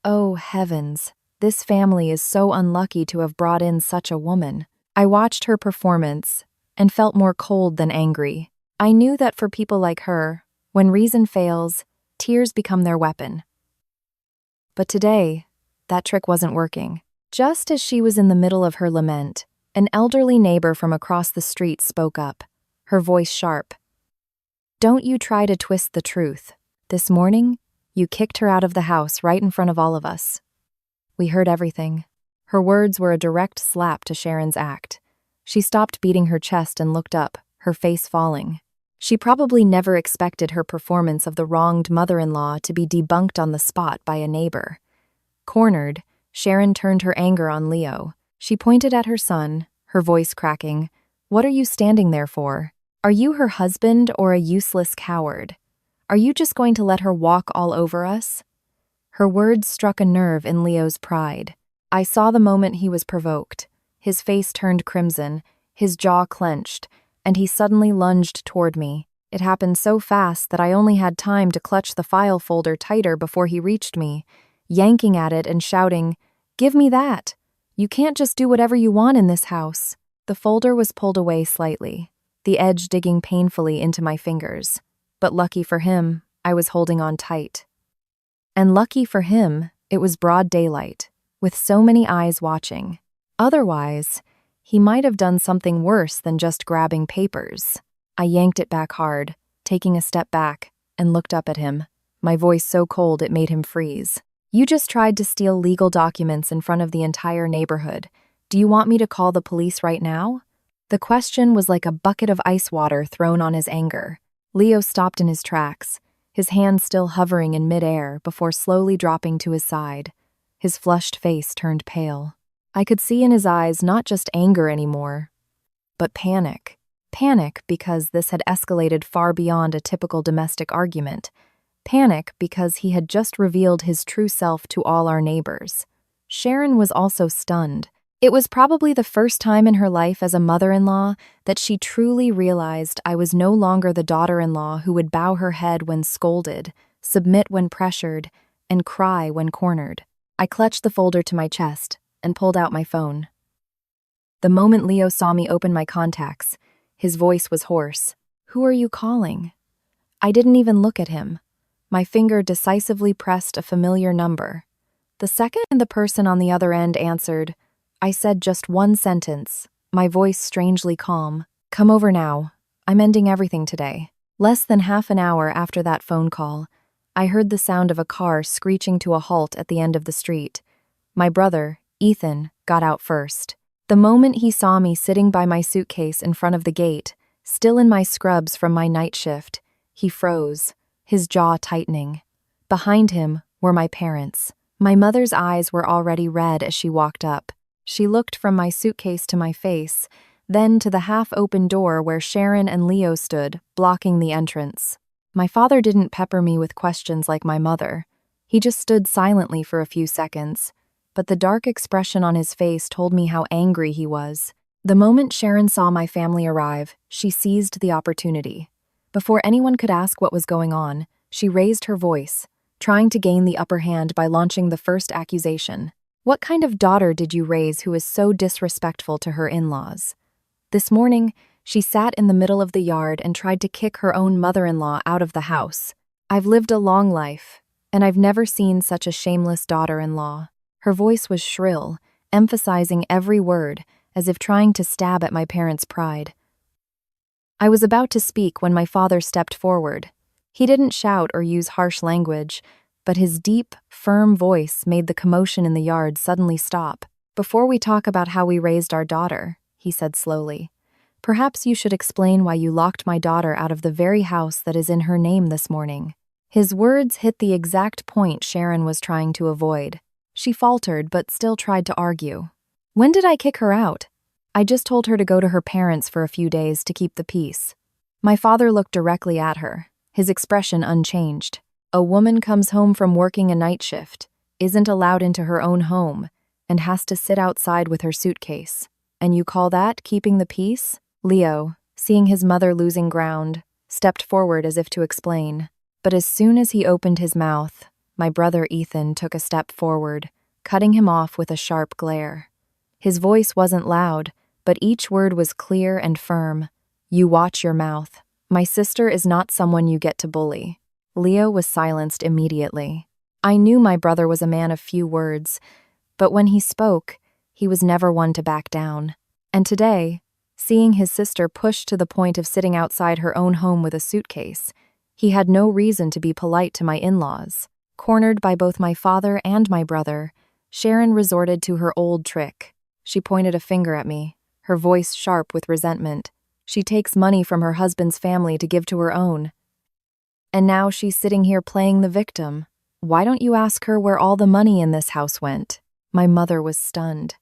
Oh, heavens, this family is so unlucky to have brought in such a woman. I watched her performance and felt more cold than angry. I knew that for people like her, when reason fails, tears become their weapon. But today, that trick wasn't working. Just as she was in the middle of her lament, an elderly neighbor from across the street spoke up, her voice sharp. Don't you try to twist the truth. This morning, you kicked her out of the house right in front of all of us. We heard everything. Her words were a direct slap to Sharon's act. She stopped beating her chest and looked up, her face falling. She probably never expected her performance of the wronged mother-in-law to be debunked on the spot by a neighbor. Cornered, Sharon turned her anger on Leo. She pointed at her son, her voice cracking. What are you standing there for? Are you her husband or a useless coward? Are you just going to let her walk all over us? Her words struck a nerve in Leo's pride. I saw the moment he was provoked. His face turned crimson, his jaw clenched, and he suddenly lunged toward me. It happened so fast that I only had time to clutch the file folder tighter before he reached me, yanking at it and shouting, "Give me that! You can't just do whatever you want in this house." The folder was pulled away slightly, the edge digging painfully into my fingers. but lucky for him, I was holding on tight. And lucky for him, it was broad daylight, with so many eyes watching. Otherwise, he might have done something worse than just grabbing papers. I yanked it back hard, taking a step back, and looked up at him, my voice so cold it made him freeze. "You just tried to steal legal documents in front of the entire neighborhood. Do you want me to call the police right now?" The question was like a bucket of ice water thrown on his anger. Leo stopped in his tracks, his hand still hovering in midair before slowly dropping to his side. His flushed face turned pale. I could see in his eyes not just anger anymore, but panic. Panic because this had escalated far beyond a typical domestic argument. Panic because he had just revealed his true self to all our neighbors. Sharon was also stunned. It was probably the first time in her life as a mother-in-law that she truly realized I was no longer the daughter-in-law who would bow her head when scolded, submit when pressured, and cry when cornered. I clutched the folder to my chest and pulled out my phone. The moment Leo saw me open my contacts, his voice was hoarse. "Who are you calling?" I didn't even look at him. My finger decisively pressed a familiar number. The second the person on the other end answered, I said just one sentence, my voice strangely calm. "Come over now. I'm ending everything today." Less than half an hour after that phone call, I heard the sound of a car screeching to a halt at the end of the street. My brother, Ethan, got out first. The moment he saw me sitting by my suitcase in front of the gate, still in my scrubs from my night shift, he froze, his jaw tightening. Behind him were my parents. My mother's eyes were already red as she walked up. She looked from my suitcase to my face, then to the half-open door where Sharon and Leo stood, blocking the entrance. My father didn't pepper me with questions like my mother. He just stood silently for a few seconds, but the dark expression on his face told me how angry he was. The moment Sharon saw my family arrive, she seized the opportunity. Before anyone could ask what was going on, she raised her voice, trying to gain the upper hand by launching the first accusation. "What kind of daughter did you raise who is so disrespectful to her in-laws?" This morning, she sat in the middle of the yard and tried to kick her own mother-in-law out of the house. "I've lived a long life, and I've never seen such a shameless daughter-in-law." Her voice was shrill, emphasizing every word, as if trying to stab at my parents' pride. I was about to speak when my father stepped forward. He didn't shout or use harsh language, but his deep, firm voice made the commotion in the yard suddenly stop. "Before we talk about how we raised our daughter," he said slowly, "perhaps you should explain why you locked my daughter out of the very house that is in her name this morning." His words hit the exact point Sharon was trying to avoid. She faltered but still tried to argue. "When did I kick her out? I just told her to go to her parents for a few days to keep the peace." My father looked directly at her, his expression unchanged. "A woman comes home from working a night shift, isn't allowed into her own home, and has to sit outside with her suitcase. And you call that keeping the peace?" Leo, seeing his mother losing ground, stepped forward as if to explain. But as soon as he opened his mouth, my brother Ethan took a step forward, cutting him off with a sharp glare. His voice wasn't loud, but each word was clear and firm. "You watch your mouth. My sister is not someone you get to bully." Leo was silenced immediately. I knew my brother was a man of few words, but when he spoke, he was never one to back down. And today, seeing his sister pushed to the point of sitting outside her own home with a suitcase, he had no reason to be polite to my in-laws. Cornered by both my father and my brother, Sharon resorted to her old trick. She pointed a finger at me, her voice sharp with resentment. "She takes money from her husband's family to give to her own. And now she's sitting here playing the victim. Why don't you ask her where all the money in this house went?" My mother was stunned.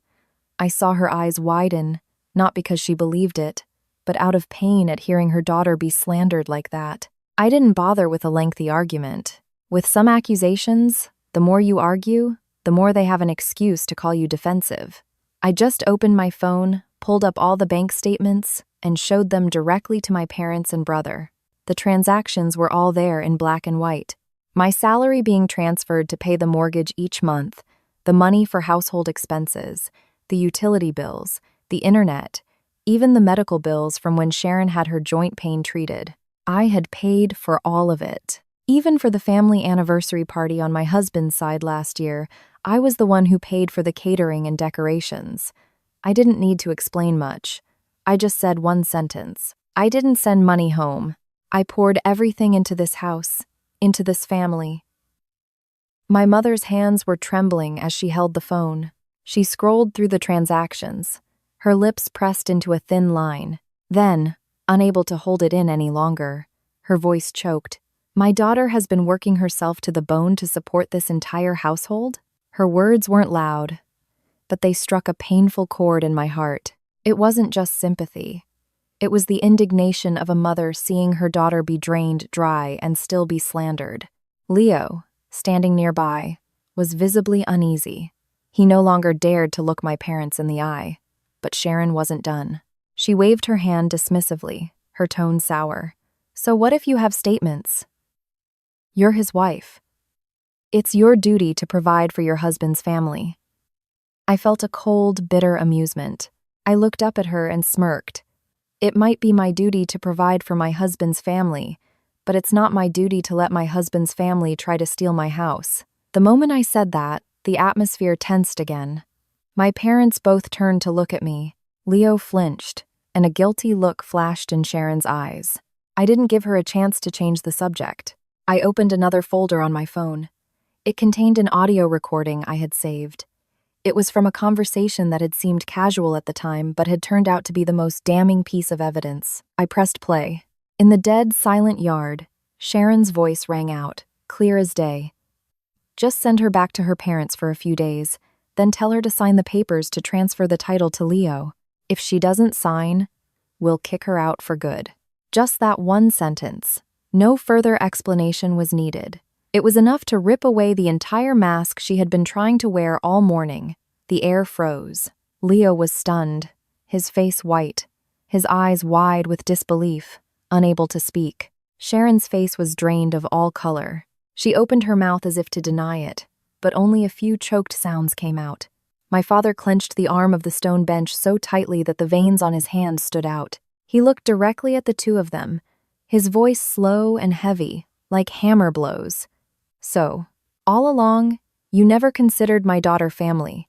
I saw her eyes widen, not because she believed it, but out of pain at hearing her daughter be slandered like that. I didn't bother with a lengthy argument. With some accusations, the more you argue, the more they have an excuse to call you defensive. I just opened my phone, pulled up all the bank statements, and showed them directly to my parents and brother. The transactions were all there in black and white. My salary being transferred to pay the mortgage each month, the money for household expenses, the utility bills, the internet, even the medical bills from when Sharon had her joint pain treated. I had paid for all of it. Even for the family anniversary party on my husband's side last year, I was the one who paid for the catering and decorations. I didn't need to explain much. I just said one sentence. I didn't send money home. I poured everything into this house, into this family. My mother's hands were trembling as she held the phone. She scrolled through the transactions, her lips pressed into a thin line. Then, unable to hold it in any longer, her voice choked. My daughter has been working herself to the bone to support this entire household? Her words weren't loud, but they struck a painful chord in my heart. It wasn't just sympathy. It was the indignation of a mother seeing her daughter be drained dry and still be slandered. Leo, standing nearby, was visibly uneasy. He no longer dared to look my parents in the eye. But Sharon wasn't done. She waved her hand dismissively, her tone sour. So what if you have statements? You're his wife. It's your duty to provide for your husband's family. I felt a cold, bitter amusement. I looked up at her and smirked. It might be my duty to provide for my husband's family, but it's not my duty to let my husband's family try to steal my house. The moment I said that, the atmosphere tensed again. My parents both turned to look at me. Leo flinched, and a guilty look flashed in Sharon's eyes. I didn't give her a chance to change the subject. I opened another folder on my phone. It contained an audio recording I had saved. It was from a conversation that had seemed casual at the time, but had turned out to be the most damning piece of evidence. I pressed play. In the dead, silent yard, Sharon's voice rang out, clear as day. Just send her back to her parents for a few days, then tell her to sign the papers to transfer the title to Leo. If she doesn't sign, we'll kick her out for good. Just that one sentence. No further explanation was needed. It was enough to rip away the entire mask she had been trying to wear all morning. The air froze. Leo was stunned, his face white, his eyes wide with disbelief, unable to speak. Sharon's face was drained of all color. She opened her mouth as if to deny it, but only a few choked sounds came out. My father clenched the arm of the stone bench so tightly that the veins on his hand stood out. He looked directly at the two of them, his voice slow and heavy, like hammer blows. So, all along, you never considered my daughter family.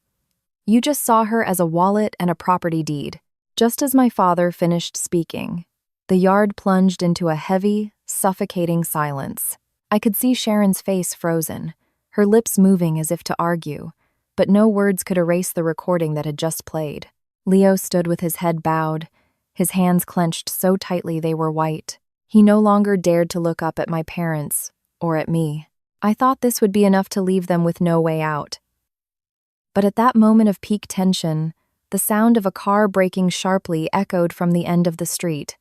You just saw her as a wallet and a property deed. Just as my father finished speaking, the yard plunged into a heavy, suffocating silence. I could see Sharon's face frozen, her lips moving as if to argue, but no words could erase the recording that had just played. Leo stood with his head bowed, his hands clenched so tightly they were white. He no longer dared to look up at my parents, or at me. I thought this would be enough to leave them with no way out. But at that moment of peak tension, the sound of a car braking sharply echoed from the end of the street.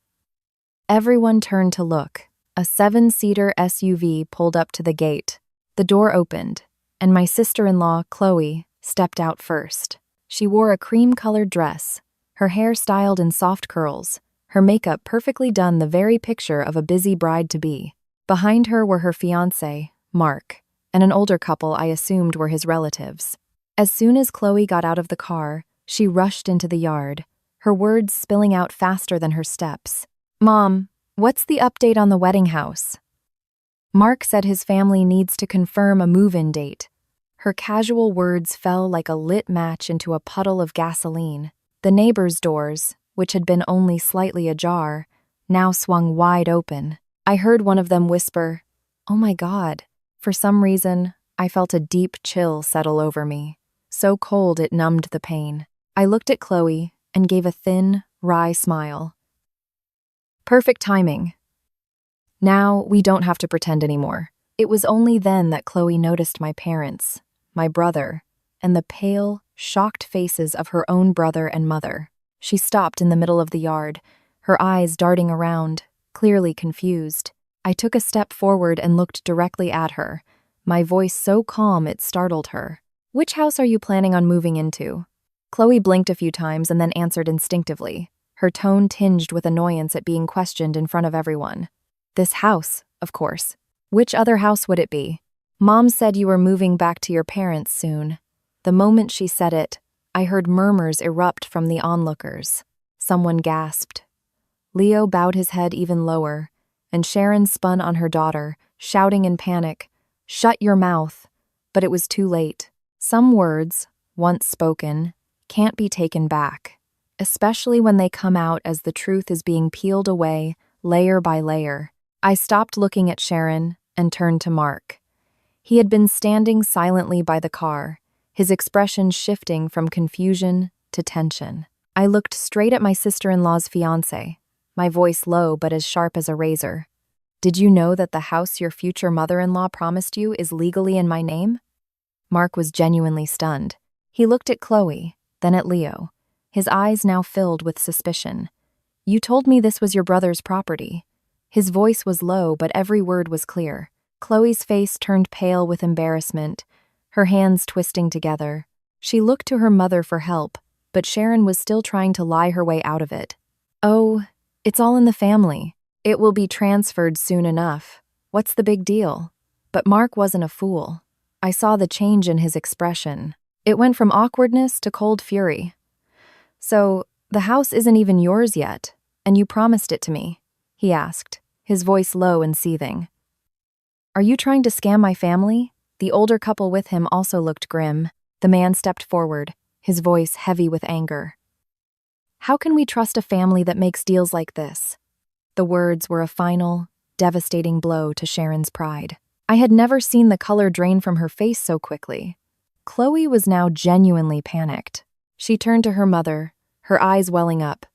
Everyone turned to look. A 7-seater SUV pulled up to the gate. The door opened, and my sister-in-law, Chloe, stepped out first. She wore a cream-colored dress, her hair styled in soft curls, her makeup perfectly done, the very picture of a busy bride-to-be. Behind her were her fiancé, Mark, and an older couple I assumed were his relatives. As soon as Chloe got out of the car, she rushed into the yard, her words spilling out faster than her steps. "Mom, what's the update on the wedding house?" Mark said his family needs to confirm a move-in date. Her casual words fell like a lit match into a puddle of gasoline. The neighbors' doors, which had been only slightly ajar, now swung wide open. I heard one of them whisper, "Oh my God." For some reason, I felt a deep chill settle over me, so cold it numbed the pain. I looked at Chloe and gave a thin, wry smile. Perfect timing. Now we don't have to pretend anymore. It was only then that Chloe noticed my parents, my brother, and the pale, shocked faces of her own brother and mother. She stopped in the middle of the yard, her eyes darting around, clearly confused. I took a step forward and looked directly at her, my voice so calm it startled her. "Which house are you planning on moving into?" Chloe blinked a few times and then answered instinctively, her tone tinged with annoyance at being questioned in front of everyone. "This house, of course. Which other house would it be? Mom said you were moving back to your parents soon." The moment she said it, I heard murmurs erupt from the onlookers. Someone gasped. Leo bowed his head even lower, and Sharon spun on her daughter, shouting in panic, "Shut your mouth!" But it was too late. Some words, once spoken, can't be taken back, especially when they come out as the truth is being peeled away, layer by layer. I stopped looking at Sharon and turned to Mark. He had been standing silently by the car, his expression shifting from confusion to tension. I looked straight at my sister-in-law's fiancé, my voice low but as sharp as a razor. "Did you know that the house your future mother-in-law promised you is legally in my name?" Mark was genuinely stunned. He looked at Chloe, then at Leo, his eyes now filled with suspicion. "You told me this was your brother's property." His voice was low, but every word was clear. Chloe's face turned pale with embarrassment, her hands twisting together. She looked to her mother for help, but Sharon was still trying to lie her way out of it. "Oh, it's all in the family. It will be transferred soon enough. What's the big deal?" But Mark wasn't a fool. I saw the change in his expression. It went from awkwardness to cold fury. "So, the house isn't even yours yet, and you promised it to me?" he asked, his voice low and seething. "Are you trying to scam my family?" The older couple with him also looked grim. The man stepped forward, his voice heavy with anger. "How can we trust a family that makes deals like this?" The words were a final, devastating blow to Sharon's pride. I had never seen the color drain from her face so quickly. Chloe was now genuinely panicked. She turned to her mother, her eyes welling up.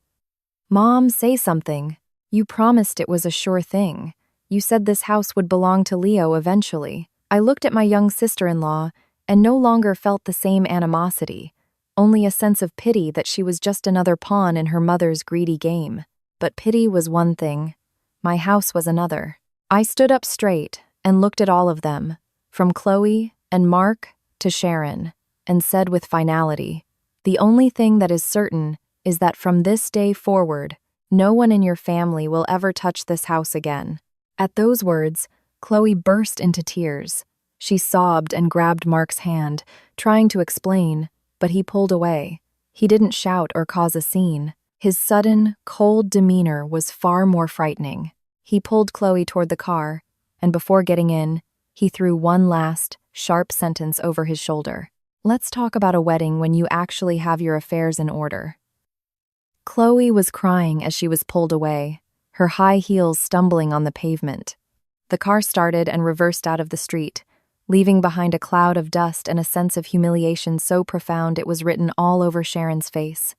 "Mom, say something. You promised it was a sure thing. You said this house would belong to Leo eventually." I looked at my young sister-in-law and no longer felt the same animosity, only a sense of pity that she was just another pawn in her mother's greedy game. But pity was one thing. My house was another. I stood up straight and looked at all of them, from Chloe and Mark to Sharon, and said with finality, "The only thing that is certain is that from this day forward, no one in your family will ever touch this house again." At those words, Chloe burst into tears. She sobbed and grabbed Mark's hand, trying to explain, but he pulled away. He didn't shout or cause a scene. His sudden, cold demeanor was far more frightening. He pulled Chloe toward the car, and before getting in, he threw one last, sharp sentence over his shoulder. "Let's talk about a wedding when you actually have your affairs in order." Chloe was crying as she was pulled away, her high heels stumbling on the pavement. The car started and reversed out of the street, leaving behind a cloud of dust and a sense of humiliation so profound it was written all over Sharon's face.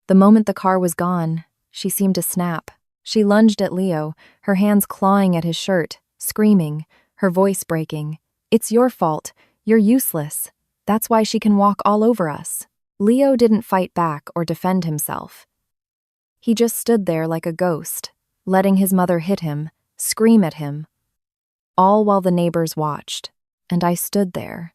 The moment the car was gone, she seemed to snap. She lunged at Leo, her hands clawing at his shirt, screaming, her voice breaking. "It's your fault. You're useless. That's why she can walk all over us." Leo didn't fight back or defend himself. He just stood there like a ghost, letting his mother hit him, scream at him, all while the neighbors watched. And I stood there,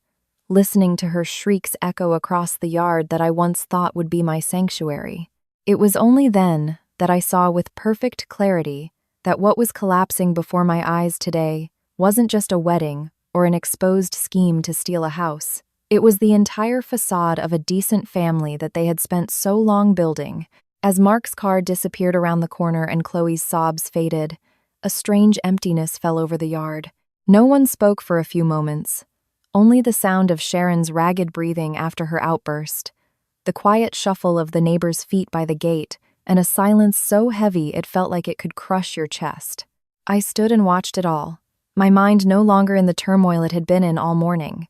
listening to her shrieks echo across the yard that I once thought would be my sanctuary. It was only then that I saw with perfect clarity that what was collapsing before my eyes today wasn't just a wedding or an exposed scheme to steal a house. It was the entire facade of a decent family that they had spent so long building. As Mark's car disappeared around the corner and Chloe's sobs faded, a strange emptiness fell over the yard. No one spoke for a few moments, only the sound of Sharon's ragged breathing after her outburst, the quiet shuffle of the neighbors' feet by the gate, and a silence so heavy it felt like it could crush your chest. I stood and watched it all, my mind no longer in the turmoil it had been in all morning.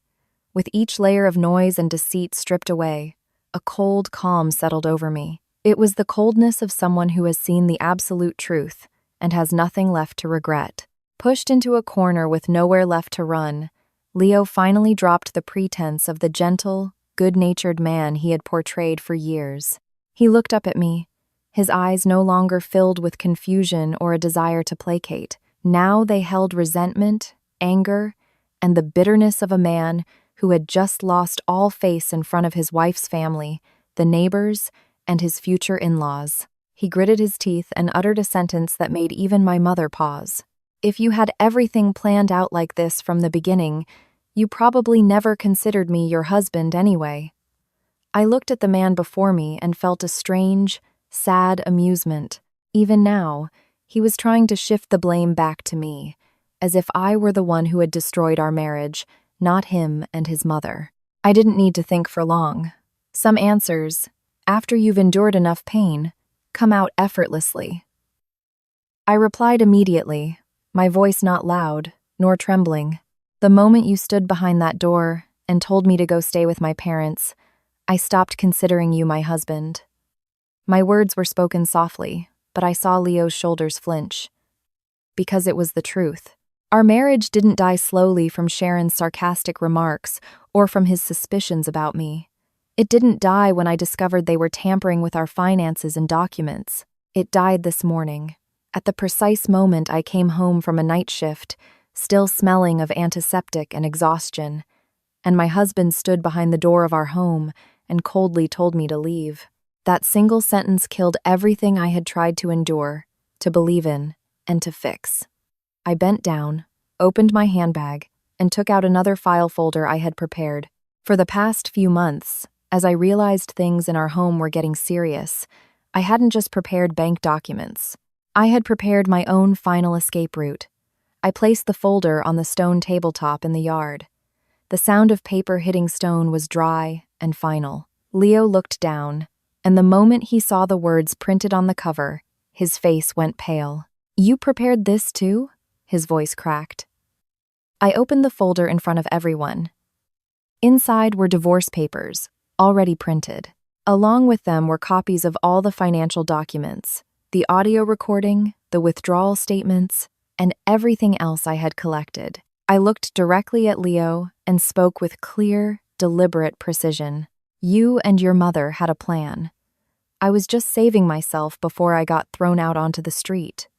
With each layer of noise and deceit stripped away, a cold calm settled over me. It was the coldness of someone who has seen the absolute truth and has nothing left to regret. Pushed into a corner with nowhere left to run, Leo finally dropped the pretense of the gentle, good-natured man he had portrayed for years. He looked up at me, his eyes no longer filled with confusion or a desire to placate. Now they held resentment, anger, and the bitterness of a man who had just lost all face in front of his wife's family, the neighbors, and his future in-laws. He gritted his teeth and uttered a sentence that made even my mother pause. "If you had everything planned out like this from the beginning, you probably never considered me your husband anyway." I looked at the man before me and felt a strange, sad amusement. Even now, He was trying to shift the blame back to me, as if I were the one who had destroyed our marriage, not him and his mother. I didn't need to think for long. Some answers, after you've endured enough pain, come out effortlessly. I replied immediately, my voice not loud, nor trembling. The moment you stood behind that door and told me to go stay with my parents, I stopped considering you my husband. My words were spoken softly, but I saw Leo's shoulders flinch. Because it was the truth. Our marriage didn't die slowly from Sharon's sarcastic remarks or from his suspicions about me. It didn't die when I discovered they were tampering with our finances and documents. It died this morning, at the precise moment I came home from a night shift, still smelling of antiseptic and exhaustion, and my husband stood behind the door of our home and coldly told me to leave. That single sentence killed everything I had tried to endure, to believe in, and to fix. I bent down, opened my handbag, and took out another file folder I had prepared. For the past few months, as I realized things in our home were getting serious, I hadn't just prepared bank documents. I had prepared my own final escape route. I placed the folder on the stone tabletop in the yard. The sound of paper hitting stone was dry and final. Leo looked down, and the moment he saw the words printed on the cover, his face went pale. "You prepared this too?" His voice cracked. I opened the folder in front of everyone. Inside were divorce papers, already printed. Along with them were copies of all the financial documents, the audio recording, the withdrawal statements, and everything else I had collected. I looked directly at Leo and spoke with clear, deliberate precision. You and your mother had a plan. I was just saving myself before I got thrown out onto the street.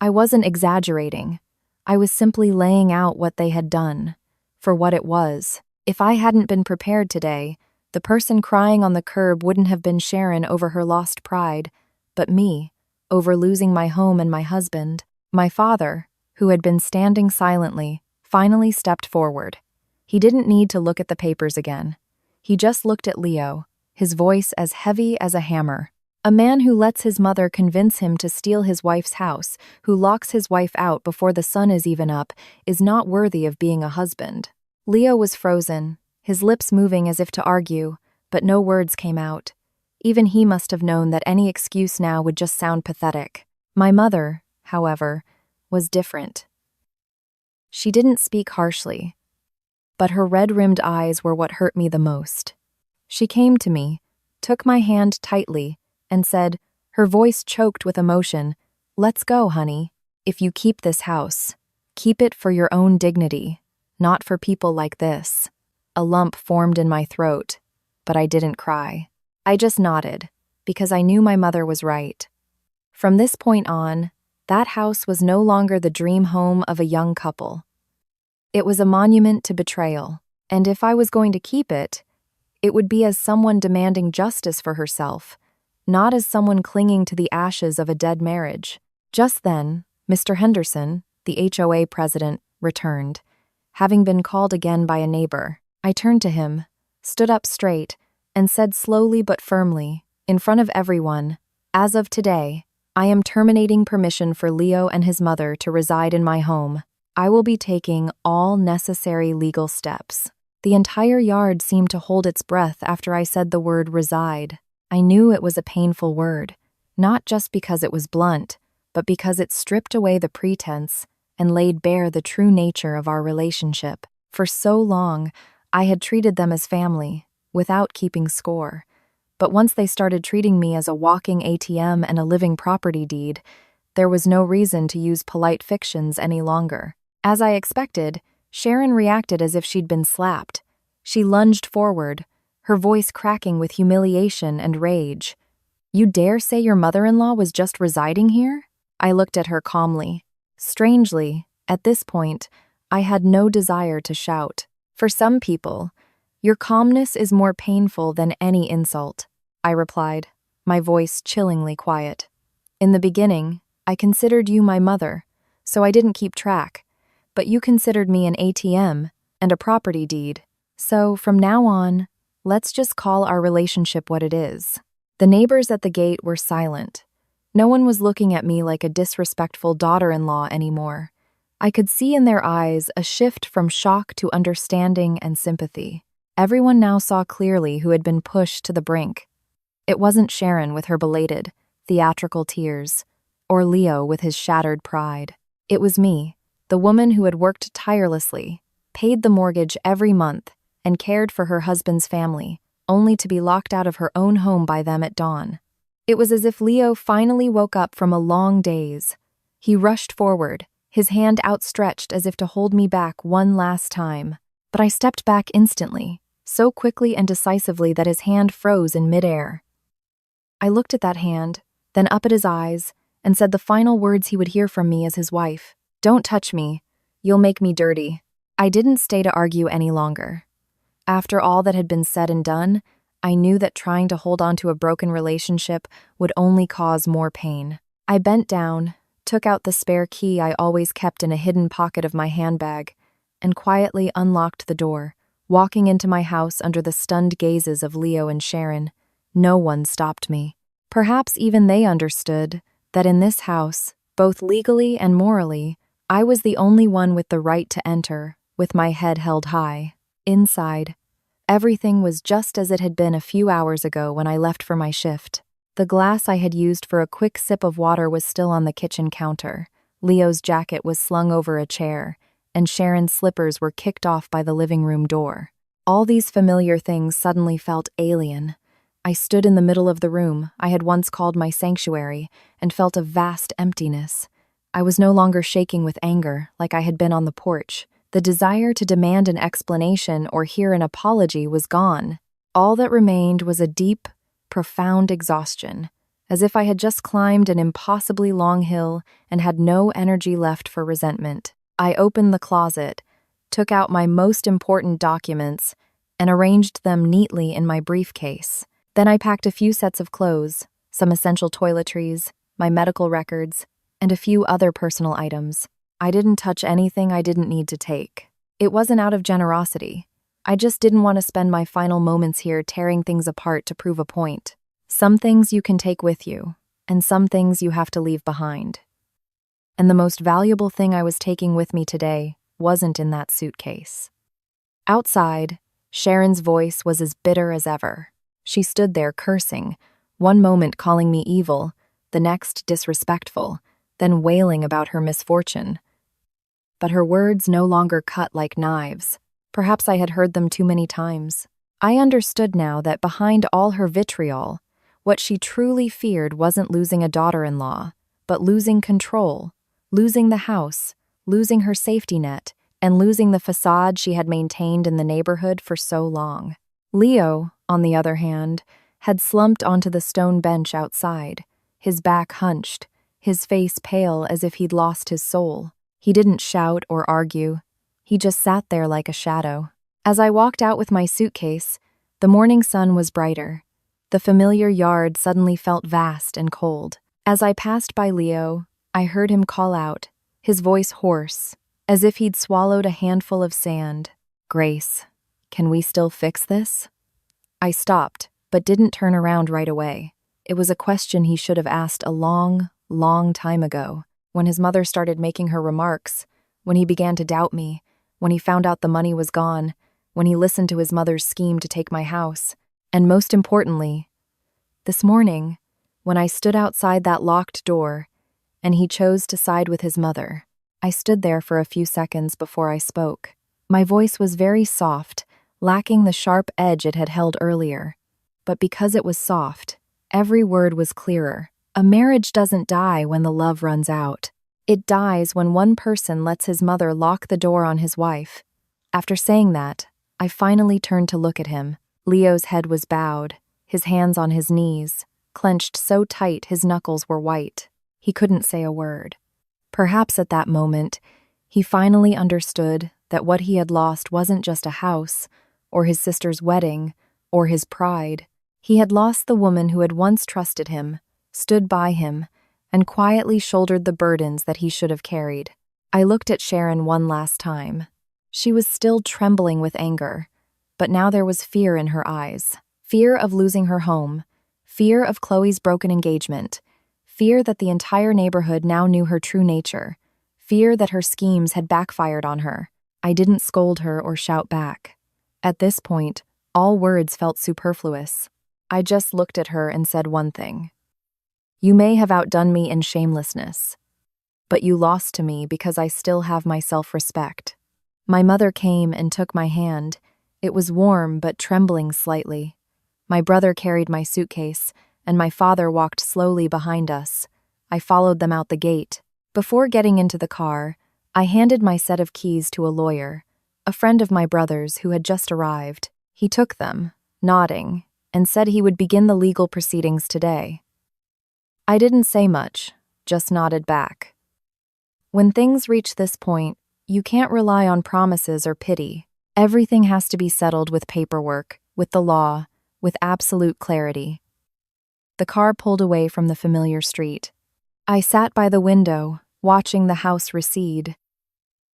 I wasn't exaggerating. I was simply laying out what they had done, for what it was. If I hadn't been prepared today, the person crying on the curb wouldn't have been Sharon over her lost pride, but me, over losing my home and my husband. My father, who had been standing silently, finally stepped forward. He didn't need to look at the papers again. He just looked at Leo, his voice as heavy as a hammer. A man who lets his mother convince him to steal his wife's house, who locks his wife out before the sun is even up, is not worthy of being a husband. Leo was frozen, his lips moving as if to argue, but no words came out. Even he must have known that any excuse now would just sound pathetic. My mother, however, was different. She didn't speak harshly, but her red-rimmed eyes were what hurt me the most. She came to me, took my hand tightly, and said, her voice choked with emotion, "Let's go, honey. If you keep this house, keep it for your own dignity, not for people like this." A lump formed in my throat, but I didn't cry. I just nodded, because I knew my mother was right. From this point on, that house was no longer the dream home of a young couple. It was a monument to betrayal, and if I was going to keep it, it would be as someone demanding justice for herself, not as someone clinging to the ashes of a dead marriage. Just then, Mr. Henderson, the HOA president, returned, having been called again by a neighbor. I turned to him, stood up straight, and said slowly but firmly, in front of everyone, "As of today, I am terminating permission for Leo and his mother to reside in my home. I will be taking all necessary legal steps." The entire yard seemed to hold its breath after I said the word reside. I knew it was a painful word, not just because it was blunt, but because it stripped away the pretense and laid bare the true nature of our relationship. For so long, I had treated them as family, without keeping score. But once they started treating me as a walking ATM and a living property deed, there was no reason to use polite fictions any longer. As I expected, Sharon reacted as if she'd been slapped. She lunged forward, her voice cracking with humiliation and rage. "You dare say your mother-in-law was just residing here?" I looked at her calmly. Strangely, at this point, I had no desire to shout. For some people, your calmness is more painful than any insult, I replied, my voice chillingly quiet. In the beginning, I considered you my mother, so I didn't keep track, but you considered me an ATM and a property deed. So from now on, let's just call our relationship what it is. The neighbors at the gate were silent. No one was looking at me like a disrespectful daughter-in-law anymore. I could see in their eyes a shift from shock to understanding and sympathy. Everyone now saw clearly who had been pushed to the brink. It wasn't Sharon with her belated, theatrical tears, or Leo with his shattered pride. It was me, the woman who had worked tirelessly, paid the mortgage every month, and cared for her husband's family, only to be locked out of her own home by them at dawn. It was as if Leo finally woke up from a long daze. He rushed forward, his hand outstretched as if to hold me back one last time. But I stepped back instantly, so quickly and decisively that his hand froze in midair. I looked at that hand, then up at his eyes, and said the final words he would hear from me as his wife. "Don't touch me. You'll make me dirty." I didn't stay to argue any longer. After all that had been said and done, I knew that trying to hold on to a broken relationship would only cause more pain. I bent down, took out the spare key I always kept in a hidden pocket of my handbag, and quietly unlocked the door, walking into my house under the stunned gazes of Leo and Sharon. No one stopped me. Perhaps even they understood that in this house, both legally and morally, I was the only one with the right to enter, with my head held high. Inside, everything was just as it had been a few hours ago when I left for my shift. The glass I had used for a quick sip of water was still on the kitchen counter. Leo's jacket was slung over a chair, and Sharon's slippers were kicked off by the living room door. All these familiar things suddenly felt alien. I stood in the middle of the room I had once called my sanctuary and felt a vast emptiness. I was no longer shaking with anger like I had been on the porch. The desire to demand an explanation or hear an apology was gone. All that remained was a deep, profound exhaustion, as if I had just climbed an impossibly long hill and had no energy left for resentment. I opened the closet, took out my most important documents, and arranged them neatly in my briefcase. Then I packed a few sets of clothes, some essential toiletries, my medical records, and a few other personal items. I didn't touch anything I didn't need to take. It wasn't out of generosity. I just didn't want to spend my final moments here tearing things apart to prove a point. Some things you can take with you, and some things you have to leave behind. And the most valuable thing I was taking with me today wasn't in that suitcase. Outside, Sharon's voice was as bitter as ever. She stood there cursing, one moment calling me evil, the next disrespectful, then wailing about her misfortune. But her words no longer cut like knives. Perhaps I had heard them too many times. I understood now that behind all her vitriol, what she truly feared wasn't losing a daughter-in-law, but losing control, losing the house, losing her safety net, and losing the facade she had maintained in the neighborhood for so long. Leo, on the other hand, had slumped onto the stone bench outside, his back hunched, his face pale as if he'd lost his soul. He didn't shout or argue. He just sat there like a shadow. As I walked out with my suitcase, the morning sun was brighter. The familiar yard suddenly felt vast and cold. As I passed by Leo, I heard him call out, his voice hoarse, as if he'd swallowed a handful of sand. "Grace, can we still fix this?" I stopped, but didn't turn around right away. It was a question he should have asked a long, long time ago, when his mother started making her remarks, when he began to doubt me, when he found out the money was gone, when he listened to his mother's scheme to take my house, and most importantly, this morning, when I stood outside that locked door, and he chose to side with his mother. I stood there for a few seconds before I spoke. My voice was very soft, lacking the sharp edge it had held earlier. But because it was soft, every word was clearer. A marriage doesn't die when the love runs out. It dies when one person lets his mother lock the door on his wife. After saying that, I finally turned to look at him. Leo's head was bowed, his hands on his knees, clenched so tight his knuckles were white. He couldn't say a word. Perhaps at that moment, he finally understood that what he had lost wasn't just a house, or his sister's wedding, or his pride. He had lost the woman who had once trusted him, stood by him, and quietly shouldered the burdens that he should have carried. I looked at Sharon one last time. She was still trembling with anger, but now there was fear in her eyes. Fear of losing her home, fear of Chloe's broken engagement, fear that the entire neighborhood now knew her true nature, fear that her schemes had backfired on her. I didn't scold her or shout back. At this point, all words felt superfluous. I just looked at her and said one thing. You may have outdone me in shamelessness, but you lost to me because I still have my self-respect. My mother came and took my hand. It was warm but trembling slightly. My brother carried my suitcase, and my father walked slowly behind us. I followed them out the gate. Before getting into the car, I handed my set of keys to a lawyer, a friend of my brother's who had just arrived. He took them, nodding, and said he would begin the legal proceedings today. I didn't say much, just nodded back. When things reach this point, you can't rely on promises or pity. Everything has to be settled with paperwork, with the law, with absolute clarity. The car pulled away from the familiar street. I sat by the window, watching the house recede.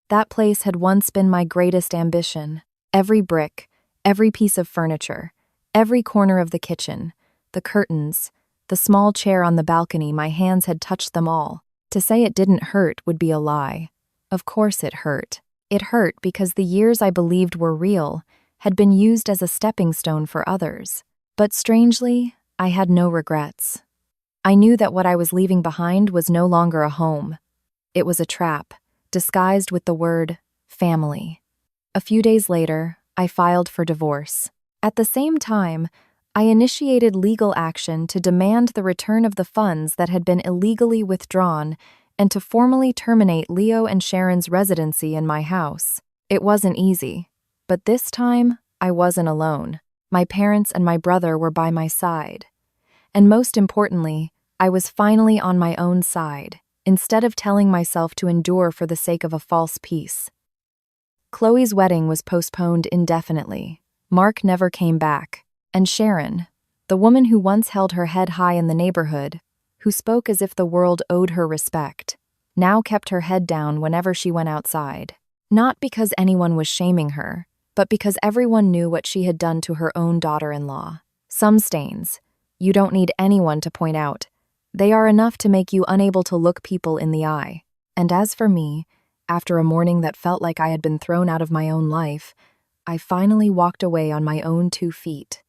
That place had once been my greatest ambition. Every brick, every piece of furniture, every corner of the kitchen, the curtains, the small chair on the balcony, my hands had touched them all. To say it didn't hurt would be a lie. Of course it hurt. It hurt because the years I believed were real had been used as a stepping stone for others. But strangely, I had no regrets. I knew that what I was leaving behind was no longer a home. It was a trap, disguised with the word family. A few days later, I filed for divorce. At the same time, I initiated legal action to demand the return of the funds that had been illegally withdrawn and to formally terminate Leo and Sharon's residency in my house. It wasn't easy, but this time I wasn't alone. My parents and my brother were by my side. And most importantly, I was finally on my own side, instead of telling myself to endure for the sake of a false peace. Chloe's wedding was postponed indefinitely. Mark never came back. And Sharon, the woman who once held her head high in the neighborhood, who spoke as if the world owed her respect, now kept her head down whenever she went outside. Not because anyone was shaming her, but because everyone knew what she had done to her own daughter-in-law. Some stains, you don't need anyone to point out. They are enough to make you unable to look people in the eye. And as for me, after a morning that felt like I had been thrown out of my own life, I finally walked away on my own 2 feet.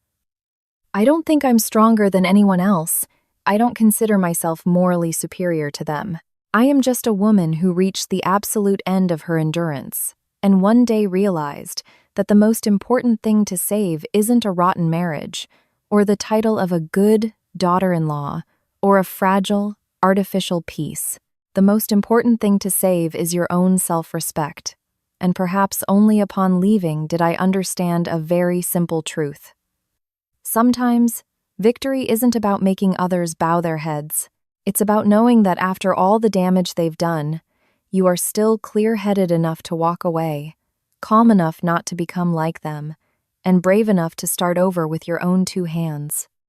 I don't think I'm stronger than anyone else. I don't consider myself morally superior to them. I am just a woman who reached the absolute end of her endurance, and one day realized that the most important thing to save isn't a rotten marriage, or the title of a good daughter-in-law, or a fragile, artificial peace. The most important thing to save is your own self-respect. And perhaps only upon leaving did I understand a very simple truth. Sometimes, victory isn't about making others bow their heads. It's about knowing that after all the damage they've done, you are still clear-headed enough to walk away, calm enough not to become like them, and brave enough to start over with your own 2 hands.